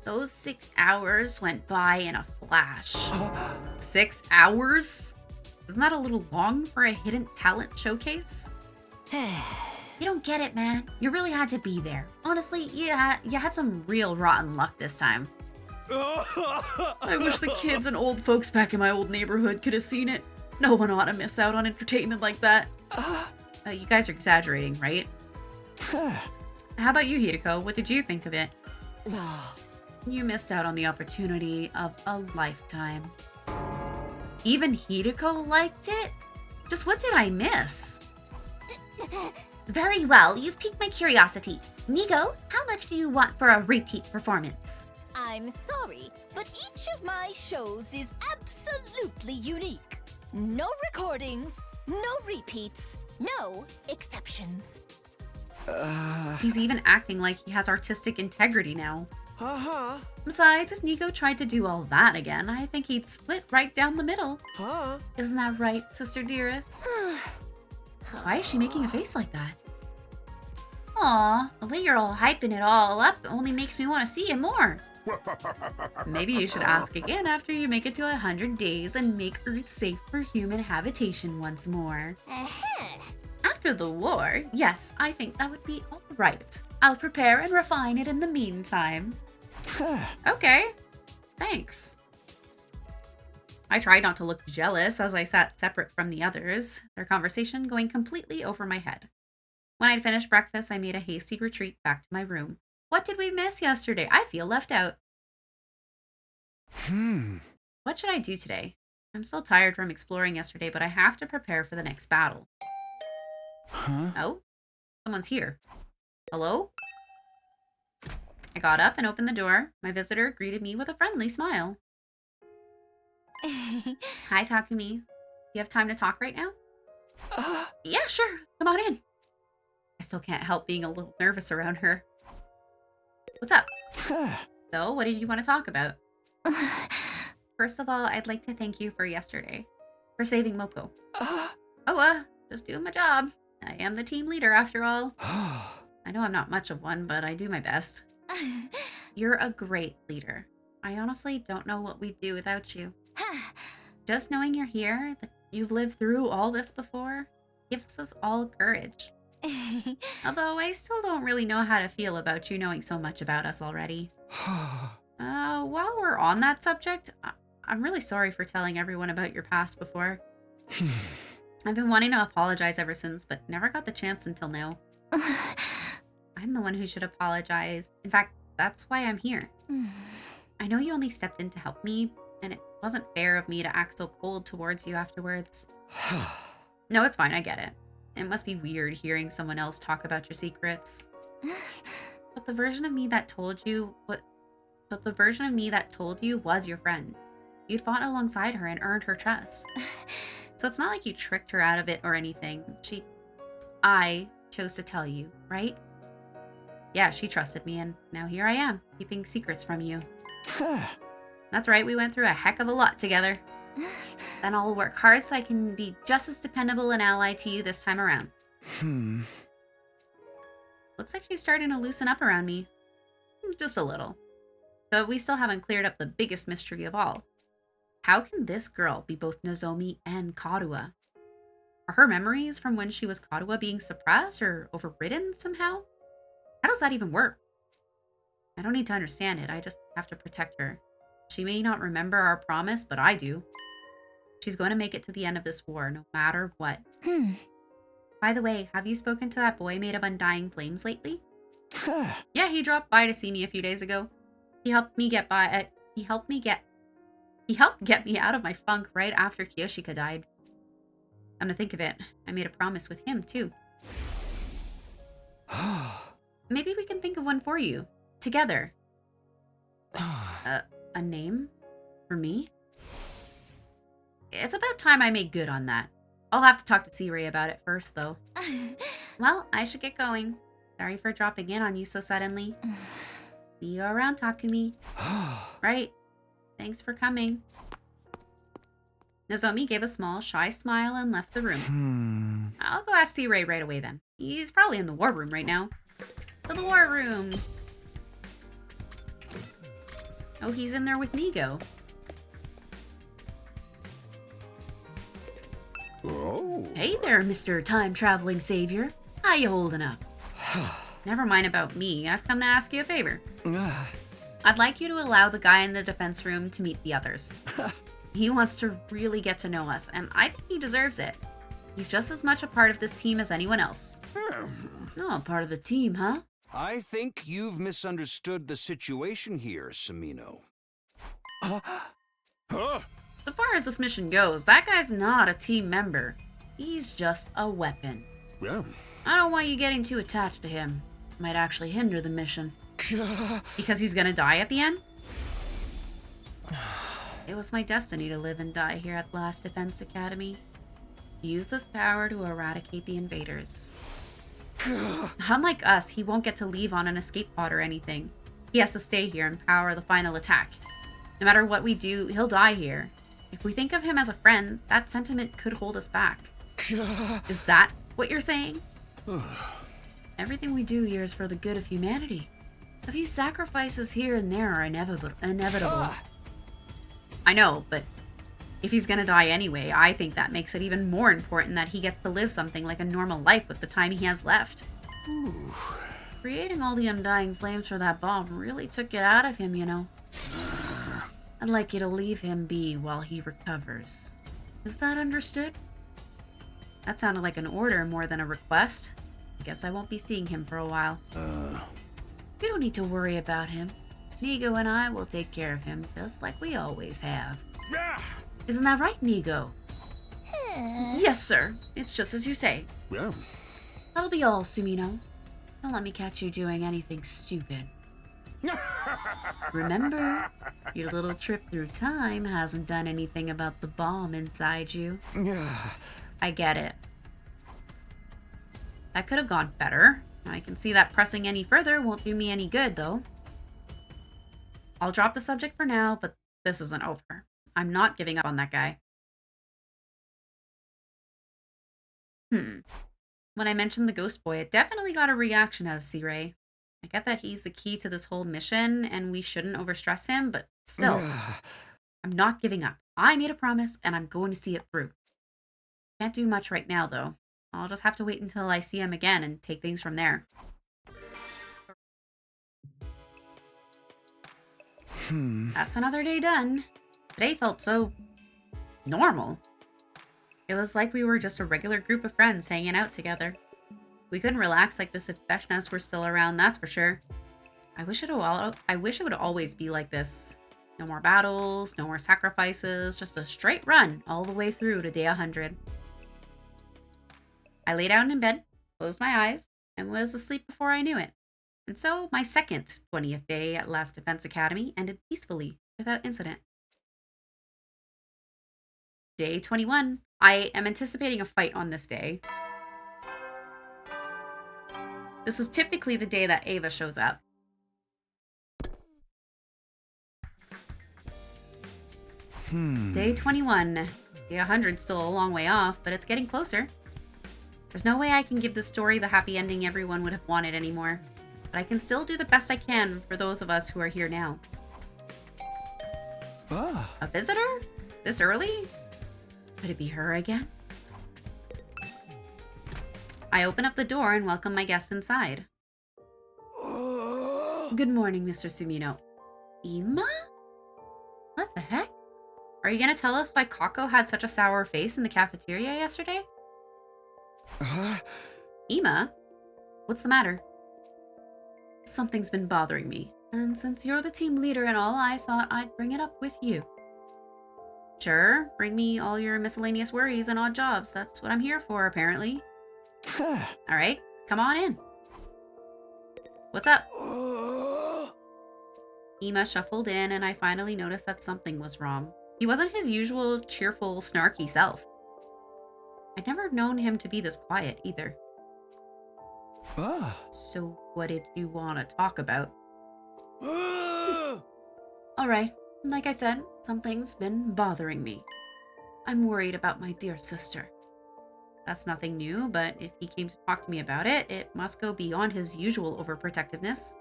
Those 6 hours went by in a flash. 6 hours? Isn't that a little long for a hidden talent showcase? You don't get it, man. You really had to be there. Honestly, You had some real rotten luck this time. I wish the kids and old folks back in my old neighborhood could have seen it. No one ought to miss out on entertainment like that. You guys are exaggerating, right? How about you, Hideko? What did you think of it? You missed out on the opportunity of a lifetime. Even Hideko liked it? Just what did I miss? Very well. You've piqued my curiosity. Nigo, how much do you want for a repeat performance? I'm sorry, but each of my shows is absolutely unique. No recordings, no repeats, no exceptions. He's even acting like he has artistic integrity now. Besides, if Nigo tried to do all that again, I think he'd split right down the middle. Isn't that right, sister dearest? Why is she making a face like that? Aw, the way you're all hyping it all up only makes me want to see it more. Maybe you should ask again after you make it to 100 days and make Earth safe for human habitation once more. After the war, yes, I think that would be all right. I'll prepare and refine it in the meantime. Okay, thanks. I tried not to look jealous as I sat separate from the others, their conversation going completely over my head. When I'd finished breakfast, I made a hasty retreat back to my room. What did we miss yesterday? I feel left out. What should I do today? I'm still tired from exploring yesterday, but I have to prepare for the next battle. Oh? Someone's here. Hello? I got up and opened the door. My visitor greeted me with a friendly smile. Hi, Takumi. You have time to talk right now? Yeah, sure. Come on in. I still can't help being a little nervous around her. What's up? So, what did you want to talk about? First of all, I'd like to thank you for yesterday. For saving Moko. Just doing my job. I am the team leader after all. I know I'm not much of one, but I do my best. You're a great leader. I honestly don't know what we'd do without you. Just knowing you're here, that you've lived through all this before, gives us all courage. Although I still don't really know how to feel about you knowing so much about us already. While we're on that subject, I'm really sorry for telling everyone about your past before. I've been wanting to apologize ever since, but never got the chance until now. I'm the one who should apologize. In fact, that's why I'm here. I know you only stepped in to help me, and it wasn't fair of me to act so cold towards you afterwards. No, it's fine, I get it. It must be weird hearing someone else talk about your secrets. But the version of me that told you was your friend. You'd fought alongside her and earned her trust. So it's not like you tricked her out of it or anything. I chose to tell you, right? Yeah, she trusted me, and now here I am, keeping secrets from you. That's right, we went through a heck of a lot together. Then I'll work hard so I can be just as dependable an ally to you this time around. Looks like she's starting to loosen up around me. Just a little. But we still haven't cleared up the biggest mystery of all. How can this girl be both Nozomi and Karuha? Are her memories from when she was Karuha being suppressed or overridden somehow? How does that even work? I don't need to understand it, I just have to protect her. She may not remember our promise, but I do. She's going to make it to the end of this war, no matter what. By the way, have you spoken to that boy made of undying flames lately? Yeah, he dropped by to see me a few days ago. He helped get me out of my funk right after Kiyoshika died. Come to think of it, I made a promise with him, too. Maybe we can think of one for you. Together. A name? For me? It's about time I made good on that. I'll have to talk to C-Ray about it first, though. Well, I should get going. Sorry for dropping in on you so suddenly. See you around, Takumi. Right. Thanks for coming. Nozomi gave a small, shy smile and left the room. I'll go ask C-Ray right away then. He's probably in the war room right now. To the war room! Oh, he's in there with Nigo. Oh. Hey there, Mr. Time-Traveling Savior. How you holding up? Never mind about me. I've come to ask you a favor. I'd like you to allow the guy in the defense room to meet the others. He wants to really get to know us, and I think he deserves it. He's just as much a part of this team as anyone else. Oh, part of the team, huh? I think you've misunderstood the situation here, Samino. So far as this mission goes, that guy's not a team member. He's just a weapon. Yeah. I don't want you getting too attached to him. Might actually hinder the mission. Because he's gonna die at the end? It was my destiny to live and die here at Last Defense Academy. Use this power to eradicate the invaders. Unlike us, he won't get to leave on an escape pod or anything. He has to stay here and power the final attack. No matter what we do, he'll die here. If we think of him as a friend, that sentiment could hold us back. Is that what you're saying? Everything we do here is for the good of humanity. A few sacrifices here and there are inevitable. I know, but if he's gonna die anyway, I think that makes it even more important that he gets to live something like a normal life with the time he has left. Creating all the undying flames for that bomb really took it out of him, you know. I'd like you to leave him be while he recovers. Is that understood? That sounded like an order more than a request. I guess I won't be seeing him for a while. You don't need to worry about him. Nigo and I will take care of him just like we always have. Isn't that right, Nigo? Yes, sir. It's just as you say. Yeah. That'll be all, Sumino. Don't let me catch you doing anything stupid. Remember, your little trip through time hasn't done anything about the bomb inside you. I get it. That could have gone better. I can see that pressing any further won't do me any good, though. I'll drop the subject for now, but this isn't over. I'm not giving up on that guy. When I mentioned the ghost boy, it definitely got a reaction out of C-Ray. I get that he's the key to this whole mission, and we shouldn't overstress him, but still, I'm not giving up. I made a promise, and I'm going to see it through. Can't do much right now, though. I'll just have to wait until I see him again and take things from there. That's another day done. Today felt so normal. It was like we were just a regular group of friends hanging out together. We couldn't relax like this if Veshnes were still around, that's for sure. I wish it would always be like this. No more battles, no more sacrifices, just a straight run all the way through to day 100. I lay down in bed, closed my eyes, and was asleep before I knew it. And so my second 20th day at Last Defense Academy ended peacefully, without incident. Day 21. I am anticipating a fight on this day. This is typically the day that Ava shows up. Day 21. Day 100's still a long way off, but it's getting closer. There's no way I can give this story the happy ending everyone would have wanted anymore. But I can still do the best I can for those of us who are here now. A visitor? This early? Could it be her again? I open up the door and welcome my guest inside. Good morning, Mr. Sumino. Ima? What the heck? Are you gonna tell us why Kako had such a sour face in the cafeteria yesterday? Ima? What's the matter? Something's been bothering me, and since you're the team leader and all, I thought I'd bring it up with you. Sure, bring me all your miscellaneous worries and odd jobs. That's what I'm here for, apparently. Alright, come on in. What's up? Ima shuffled in, and I finally noticed that something was wrong. He wasn't his usual cheerful, snarky self. I'd never known him to be this quiet, either. So what did you want to talk about? Alright, like I said, something's been bothering me. I'm worried about my dear sister. That's nothing new, but if he came to talk to me about it, it must go beyond his usual overprotectiveness.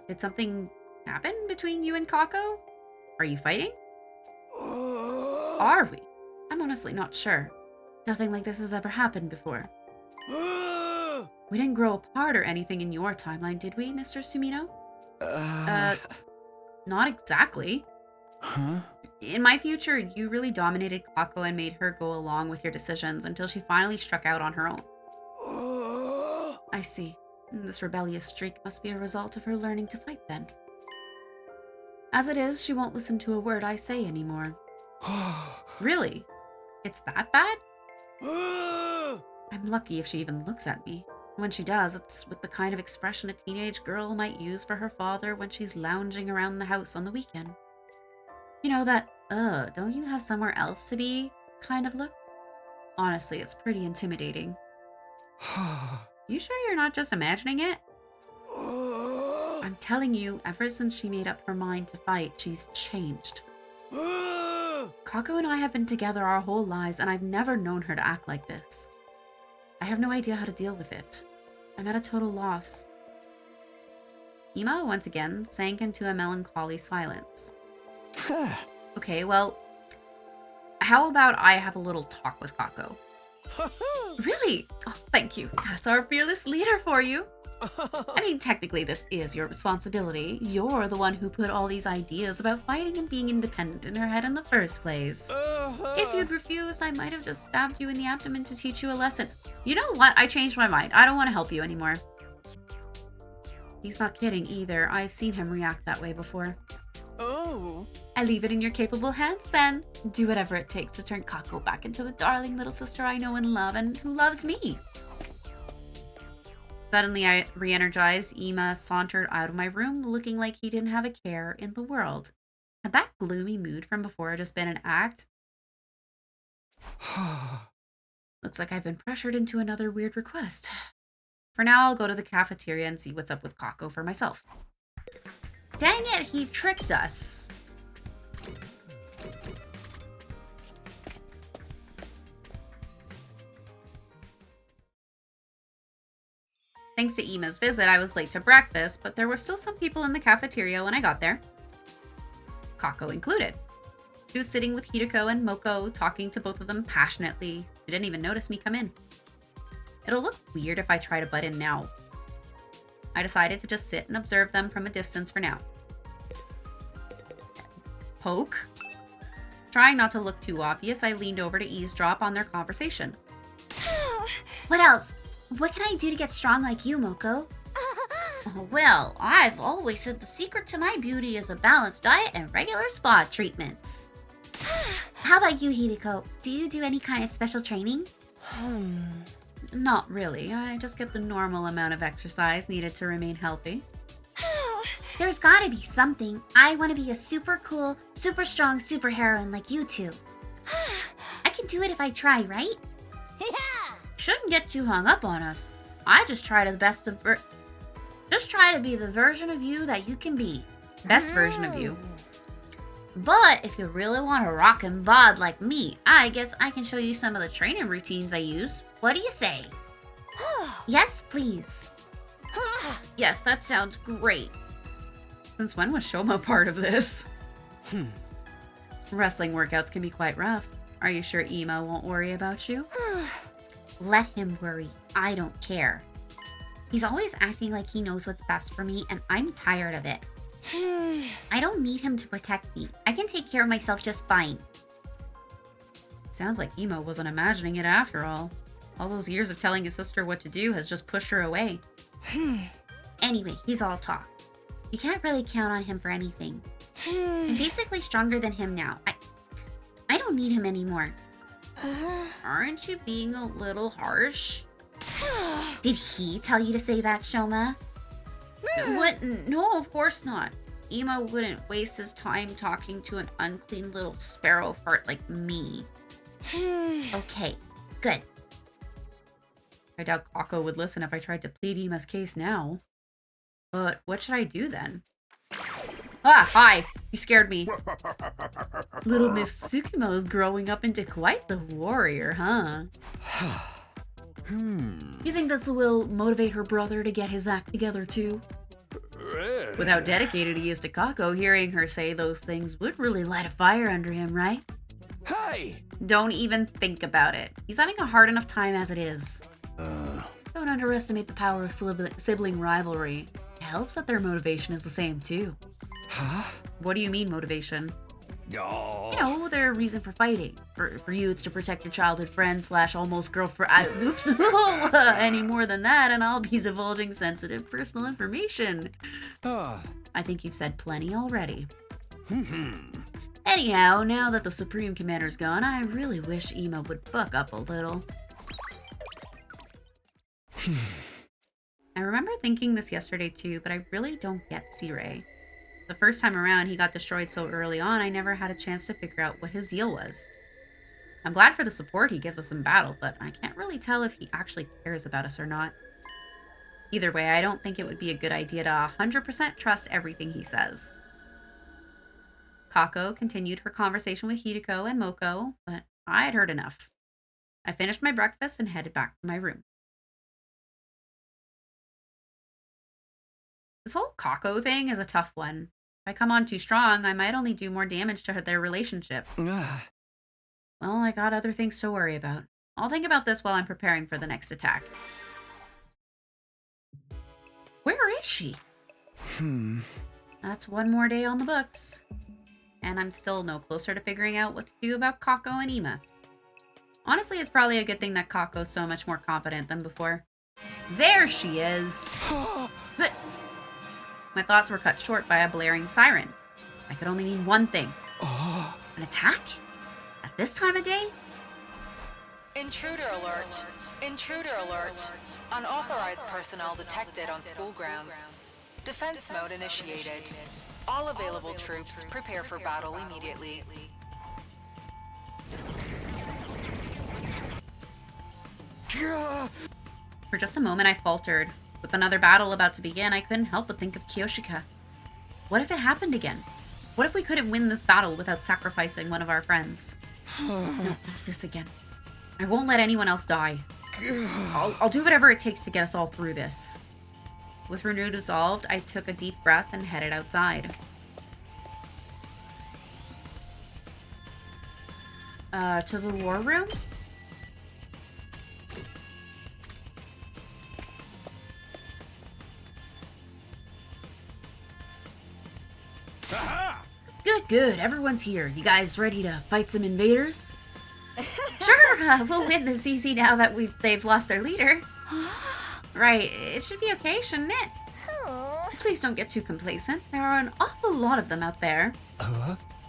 Did something happen between you and Kako? Are you fighting? Are we? I'm honestly not sure. Nothing like this has ever happened before. We didn't grow apart or anything in your timeline, did we, Mr. Sumino? Not exactly. In my future, you really dominated Kako and made her go along with your decisions until she finally struck out on her own. I see. This rebellious streak must be a result of her learning to fight then. As it is, she won't listen to a word I say anymore. Really? It's that bad? I'm lucky if she even looks at me. When she does, it's with the kind of expression a teenage girl might use for her father when she's lounging around the house on the weekend. You know that, don't you have somewhere else to be kind of look? Honestly, it's pretty intimidating. You sure you're not just imagining it? I'm telling you, ever since she made up her mind to fight, she's changed. Kako and I have been together our whole lives, and I've never known her to act like this. I have no idea how to deal with it. I'm at a total loss. Ima, once again, sank into a melancholy silence. Okay, well, how about I have a little talk with Kako? Really? Oh, thank you. That's our fearless leader for you. I mean, technically, this is your responsibility. You're the one who put all these ideas about fighting and being independent in her head in the first place. If you'd refused, I might have just stabbed you in the abdomen to teach you a lesson. You know what? I changed my mind. I don't want to help you anymore. He's not kidding either. I've seen him react that way before. Oh. I leave it in your capable hands then. Do whatever it takes to turn Kako back into the darling little sister I know and love and who loves me. Suddenly re-energized, Ima sauntered out of my room looking like he didn't have a care in the world. Had that gloomy mood from before just been an act? Looks like I've been pressured into another weird request. For now, I'll go to the cafeteria and see what's up with Kako for myself. Dang it, he tricked us. Thanks to Ima's visit, I was late to breakfast, but there were still some people in the cafeteria when I got there. Kako included. She was sitting with Hideko and Moko, talking to both of them passionately. She didn't even notice me come in. It'll look weird if I try to butt in now. I decided to just sit and observe them from a distance for now. Poke? Trying not to look too obvious, I leaned over to eavesdrop on their conversation. What else? What can I do to get strong like you, Moko? Well, I've always said the secret to my beauty is a balanced diet and regular spa treatments. How about you, Hideko? Do you do any kind of special training? Not really. I just get the normal amount of exercise needed to remain healthy. There's gotta be something. I want to be a super cool, super strong superheroine like you two. I can do it if I try, right? Yeah! Shouldn't get too hung up on us. I just try to be the version of you that you can be. Best version of you. But if you really want to rock and bod like me, I guess I can show you some of the training routines I use. What do you say? Yes, please. Yes, that sounds great. Since when was Shoma part of this? Wrestling workouts can be quite rough. Are you sure Ima won't worry about you? Let him worry. I don't care. He's always acting like he knows what's best for me, and I'm tired of it. I don't need him to protect me. I can take care of myself just fine. Sounds like Ima wasn't imagining it after all. All those years of telling his sister what to do has just pushed her away. Anyway, he's all talk. You can't really count on him for anything. I'm basically stronger than him now. I don't need him anymore. Aren't you being a little harsh? Did he tell you to say that, Shoma? What? No, of course not. Ima wouldn't waste his time talking to an unclean little sparrow fart like me. Okay, good. I doubt Kako would listen if I tried to plead Ima's case now. But what should I do then? Ah, hi! You scared me. Little Miss Tsukimo is growing up into quite the warrior, huh? You think this will motivate her brother to get his act together too? With how dedicated he is to Kako, hearing her say those things would really light a fire under him, right? Hey! Don't even think about it. He's having a hard enough time as it is. Don't underestimate the power of sibling rivalry. It helps that their motivation is the same too. Huh? What do you mean, motivation? No. You know, their reason for fighting. For you, it's to protect your childhood friend / almost girlfriend. Oops. Any more than that, and I'll be divulging sensitive personal information. I think you've said plenty already. Anyhow, now that the Supreme Commander's gone, I really wish Ima would buck up a little. I remember thinking this yesterday too, but I really don't get C-Ray. The first time around he got destroyed so early on, I never had a chance to figure out what his deal was. I'm glad for the support he gives us in battle, but I can't really tell if he actually cares about us or not. Either way, I don't think it would be a good idea to 100% trust everything he says. Kako continued her conversation with Hideko and Moko, but I had heard enough. I finished my breakfast and headed back to my room. This whole Kako thing is a tough one. If I come on too strong, I might only do more damage to their relationship. Well, I got other things to worry about. I'll think about this while I'm preparing for the next attack. Where is she? That's one more day on the books. And I'm still no closer to figuring out what to do about Kako and Ima. Honestly, it's probably a good thing that Kako's so much more confident than before. There she is! But my thoughts were cut short by a blaring siren. I could only mean one thing. An attack? At this time of day? Intruder alert! Intruder alert! Unauthorized personnel detected on school grounds. Defense mode initiated. All available troops prepare for battle immediately. For just a moment, I faltered. With another battle about to begin, I couldn't help but think of Kiyoshika. What if it happened again? What if we couldn't win this battle without sacrificing one of our friends? No, not this again. I won't let anyone else die. I'll do whatever it takes to get us all through this. With renewed resolve, I took a deep breath and headed outside. To the war room? Aha! Good. Everyone's here. You guys ready to fight some invaders? Sure, we'll win this easy now that they've lost their leader. Right, it should be okay, shouldn't it? Please don't get too complacent. There are an awful lot of them out there.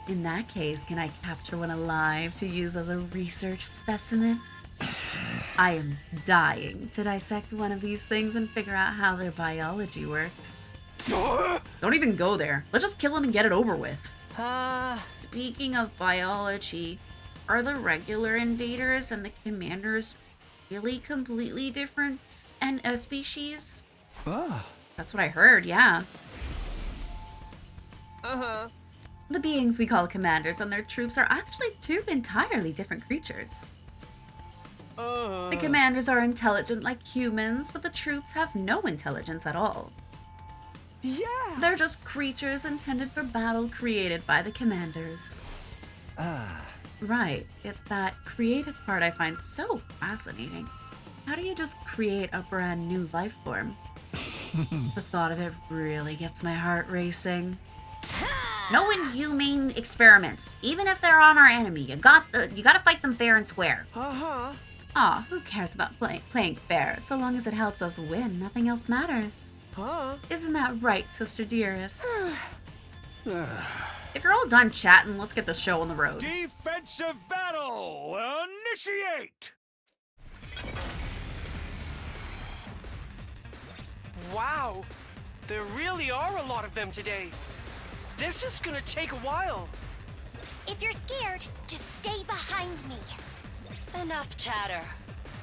In that case, can I capture one alive to use as a research specimen? I am dying to dissect one of these things and figure out how their biology works. Don't even go there. Let's just kill him and get it over with. Speaking of biology, are the regular invaders and the commanders really completely different species? That's what I heard, yeah. The beings we call commanders and their troops are actually two entirely different creatures. The commanders are intelligent like humans, but the troops have no intelligence at all. Yeah. They're just creatures intended for battle created by the commanders. Right. It's that creative part I find so fascinating. How do you just create a brand new life form? The thought of it really gets my heart racing. No inhumane experiments. Even if they're on our enemy, you gotta fight them fair and square. Aw, who cares about playing fair? So long as it helps us win, nothing else matters. Isn't that right, Sister Dearest? If you're all done chatting, let's get the show on the road. Defensive battle! Initiate! Wow. There really are a lot of them today. This is gonna take a while. If you're scared, just stay behind me. Enough chatter.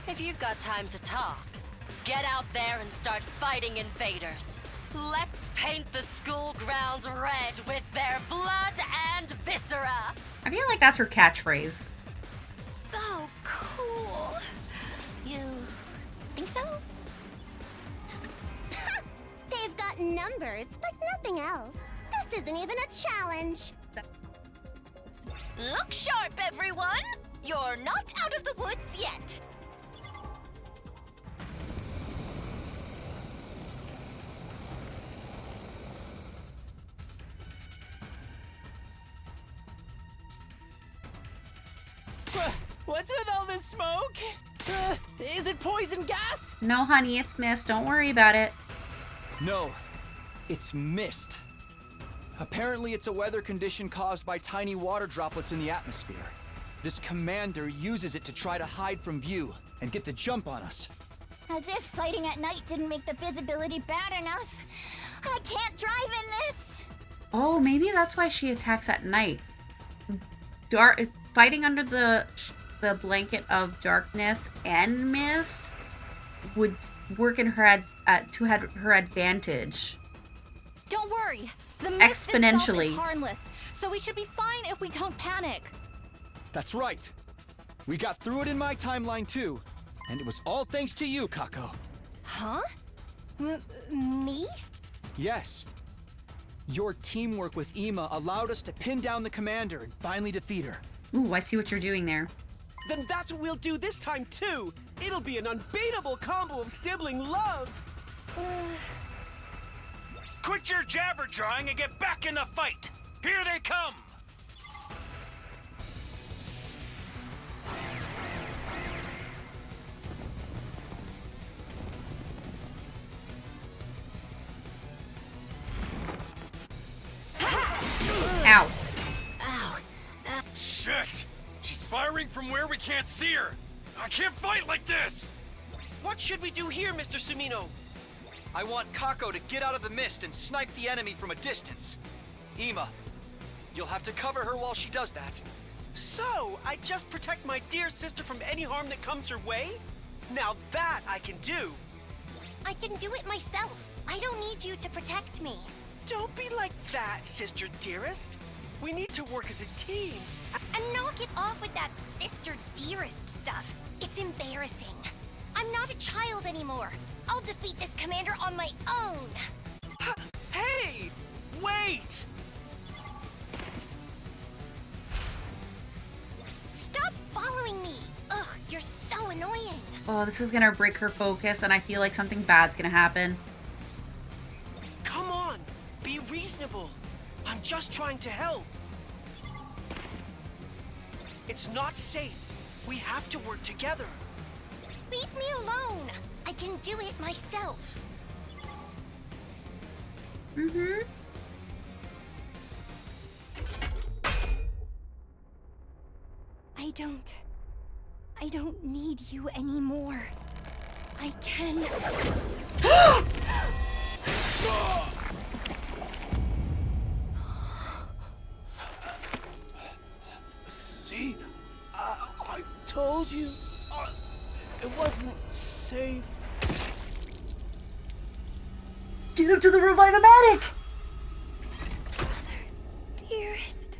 If you've got time to talk, get out there and start fighting invaders. Let's paint the school grounds red with their blood and viscera. I feel like that's her catchphrase. So cool. You think so? They've got numbers, but nothing else. This isn't even a challenge. Look sharp, everyone! You're not out of the woods yet. What's with all this smoke? Is it poison gas? No, honey, it's mist. Don't worry about it. No, it's mist. Apparently it's a weather condition caused by tiny water droplets in the atmosphere. This commander uses it to try to hide from view and get the jump on us. As if fighting at night didn't make the visibility bad enough. I can't drive in this! Oh, maybe that's why she attacks at night. Fighting under the blanket of darkness and mist would work in her to her advantage. Don't worry, the mist itself Exponentially. is harmless, so we should be fine if we don't panic. That's right. We got through it in my timeline too. And it was all thanks to you, Kako. Huh? Me? Yes. Your teamwork with Ima allowed us to pin down the commander and finally defeat her. Ooh, I see what you're doing there. Then that's what we'll do this time too. It'll be an unbeatable combo of sibling love. Quit your jabber jawing and get back in the fight! Here they come! Ow. Shit! She's firing from where we can't see her! I can't fight like this! What should we do here, Mr. Sumino? I want Kako to get out of the mist and snipe the enemy from a distance. Ima, you'll have to cover her while she does that. So, I just protect my dear sister from any harm that comes her way? Now that I can do. I can do it myself. I don't need you to protect me. Don't be like that, sister dearest. We need to work as a team. And knock it off with that sister dearest stuff. It's embarrassing. I'm not a child anymore. I'll defeat this commander on my own. Hey! Wait! Stop following me. Ugh, you're so annoying. Oh, this is gonna break her focus, and I feel like something bad's gonna happen. Come on! Be reasonable. I'm just trying to help. It's not safe. We have to work together. Leave me alone. I can do it myself. Mm-hmm. I don't need you anymore. I can... See? I told you. It wasn't safe. Get him to the Revive-O-Matic! Dearest.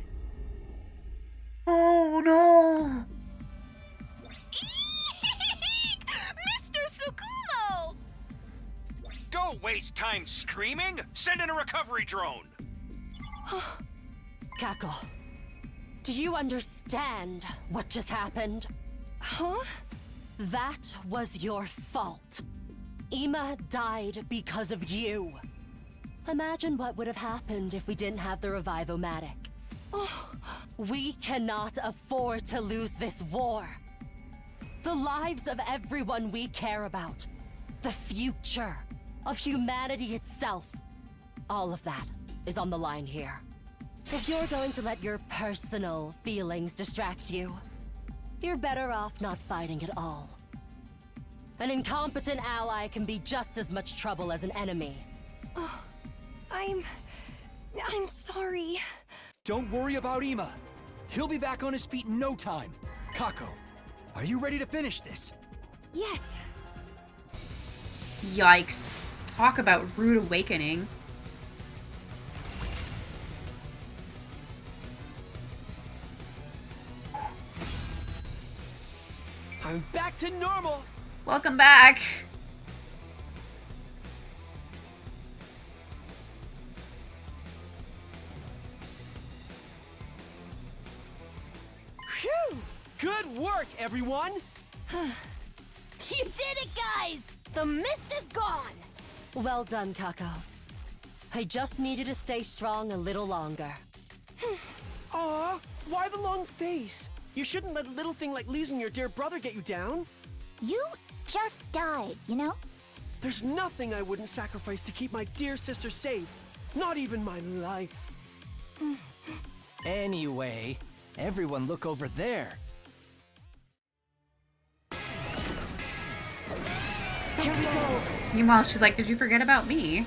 Oh no! Mr. Tsukumo! Don't waste time screaming! Send in a recovery drone! Kako, do you understand what just happened? Huh? That was your fault. Ima died because of you. Imagine what would have happened if we didn't have the Revive-O-Matic. We cannot afford to lose this war. The lives of everyone we care about, the future of humanity itself, all of that is on the line here. If you're going to let your personal feelings distract you, you're better off not fighting at all. An incompetent ally can be just as much trouble as an enemy. I'm sorry. Don't worry about Ima. He'll be back on his feet in no time. Kako, are you ready to finish this? Yes. Yikes. Talk about rude awakening. I'm back to normal. Welcome back. Phew! Good work, everyone. You did it, guys! The mist is gone! Well done, Kako. I just need you to stay strong a little longer. Aw, why the long face? You shouldn't let a little thing like losing your dear brother get you down. You just died, you know? There's nothing I wouldn't sacrifice to keep my dear sister safe. Not even my life. Anyway, everyone look over there. Here we go. Meanwhile, she's like, did you forget about me?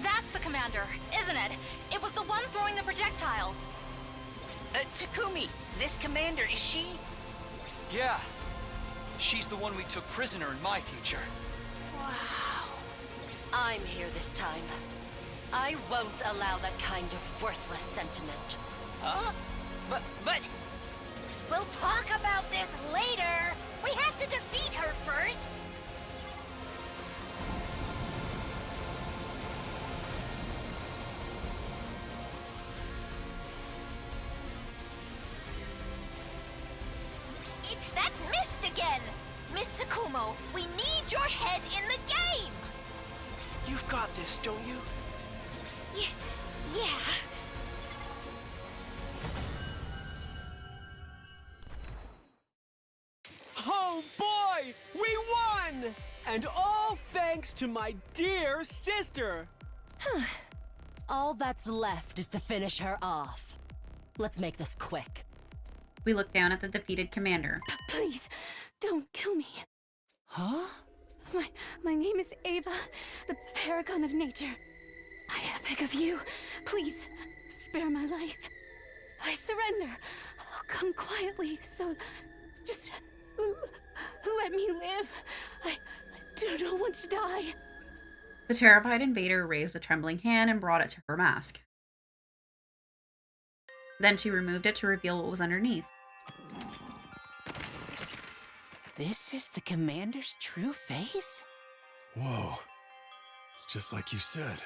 That's the commander, isn't it? It was the one throwing the projectiles. Takumi, this commander, is she? Yeah. She's the one we took prisoner in my future. Wow. I'm here this time. I won't allow that kind of worthless sentiment. Huh? But... We'll talk about this later. We have to defeat her first. It's that mist again! Miss Tsukumo, we need your head in the game! You've got this, don't you? Yeah. Oh boy! We won! And all thanks to my dear sister! All that's left is to finish her off. Let's make this quick. We look down at the defeated commander. Please, don't kill me. Huh? My name is Ava, the paragon of nature. I beg of you, please, spare my life. I surrender. Oh, come quietly, so just let me live. I don't want to die. The terrified invader raised a trembling hand and brought it to her mask. Then she removed it to reveal what was underneath. This is the commander's true face? Whoa. It's just like you said.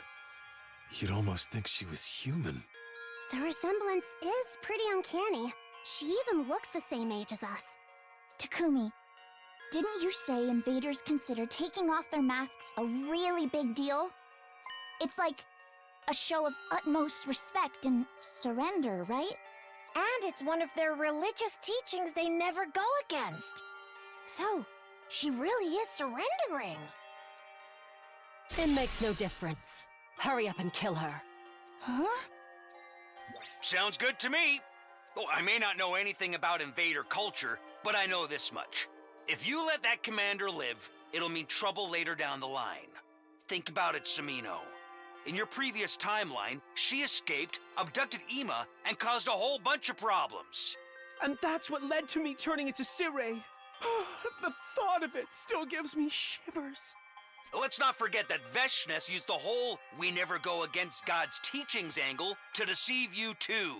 You'd almost think she was human. The resemblance is pretty uncanny. She even looks the same age as us. Takumi, didn't you say invaders consider taking off their masks a really big deal? It's like a show of utmost respect and surrender, right? And it's one of their religious teachings they never go against. So, she really is surrendering. It makes no difference. Hurry up and kill her. Huh? Sounds good to me. Oh, I may not know anything about invader culture, but I know this much. If you let that commander live, it'll mean trouble later down the line. Think about it, Samino. In your previous timeline, she escaped, abducted Ima, and caused a whole bunch of problems. And that's what led to me turning into Sirei. The thought of it still gives me shivers. Let's not forget that Veshness used the whole "we never go against God's teachings" angle to deceive you too.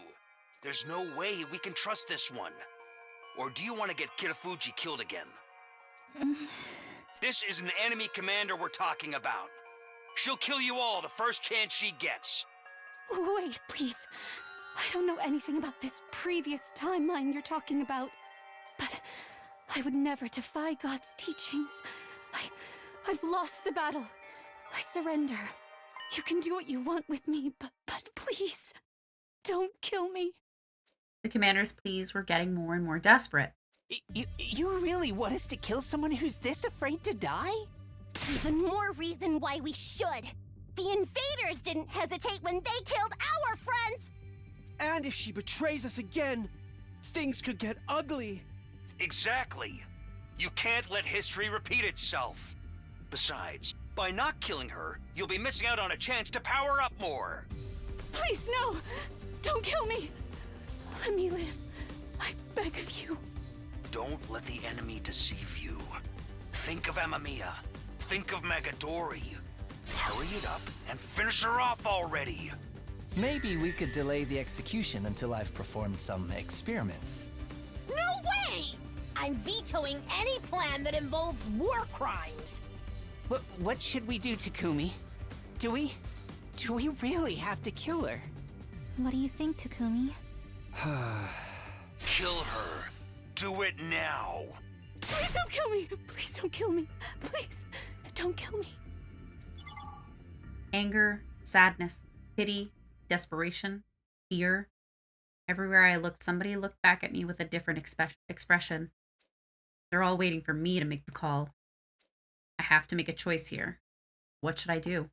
There's no way we can trust this one. Or do you want to get Kitafuji killed again? This is an enemy commander we're talking about. She'll kill you all the first chance she gets. Wait, please. I don't know anything about this previous timeline you're talking about. But I would never defy God's teachings. I've lost the battle. I surrender. You can do what you want with me, but please, don't kill me. The commander's pleas were getting more and more desperate. You really want us to kill someone who's this afraid to die? Even more reason why we should. The invaders didn't hesitate when they killed our friends. And if she betrays us again, things could get ugly. Exactly. You can't let history repeat itself. Besides, by not killing her, you'll be missing out on a chance to power up more. Please, no! Don't kill me! Let me live. I beg of you. Don't let the enemy deceive you. Think of Amamiya. Think of Megadori. Hurry it up and finish her off already. Maybe we could delay the execution until I've performed some experiments. No way! I'm vetoing any plan that involves war crimes. What should we do, Takumi? Do we really have to kill her? What do you think, Takumi? Kill her. Do it now. Please don't kill me! Please don't kill me! Please, don't kill me. Anger, sadness, pity, desperation, fear. Everywhere I looked, somebody looked back at me with a different expression. They're all waiting for me to make the call. I have to make a choice here. What should I do?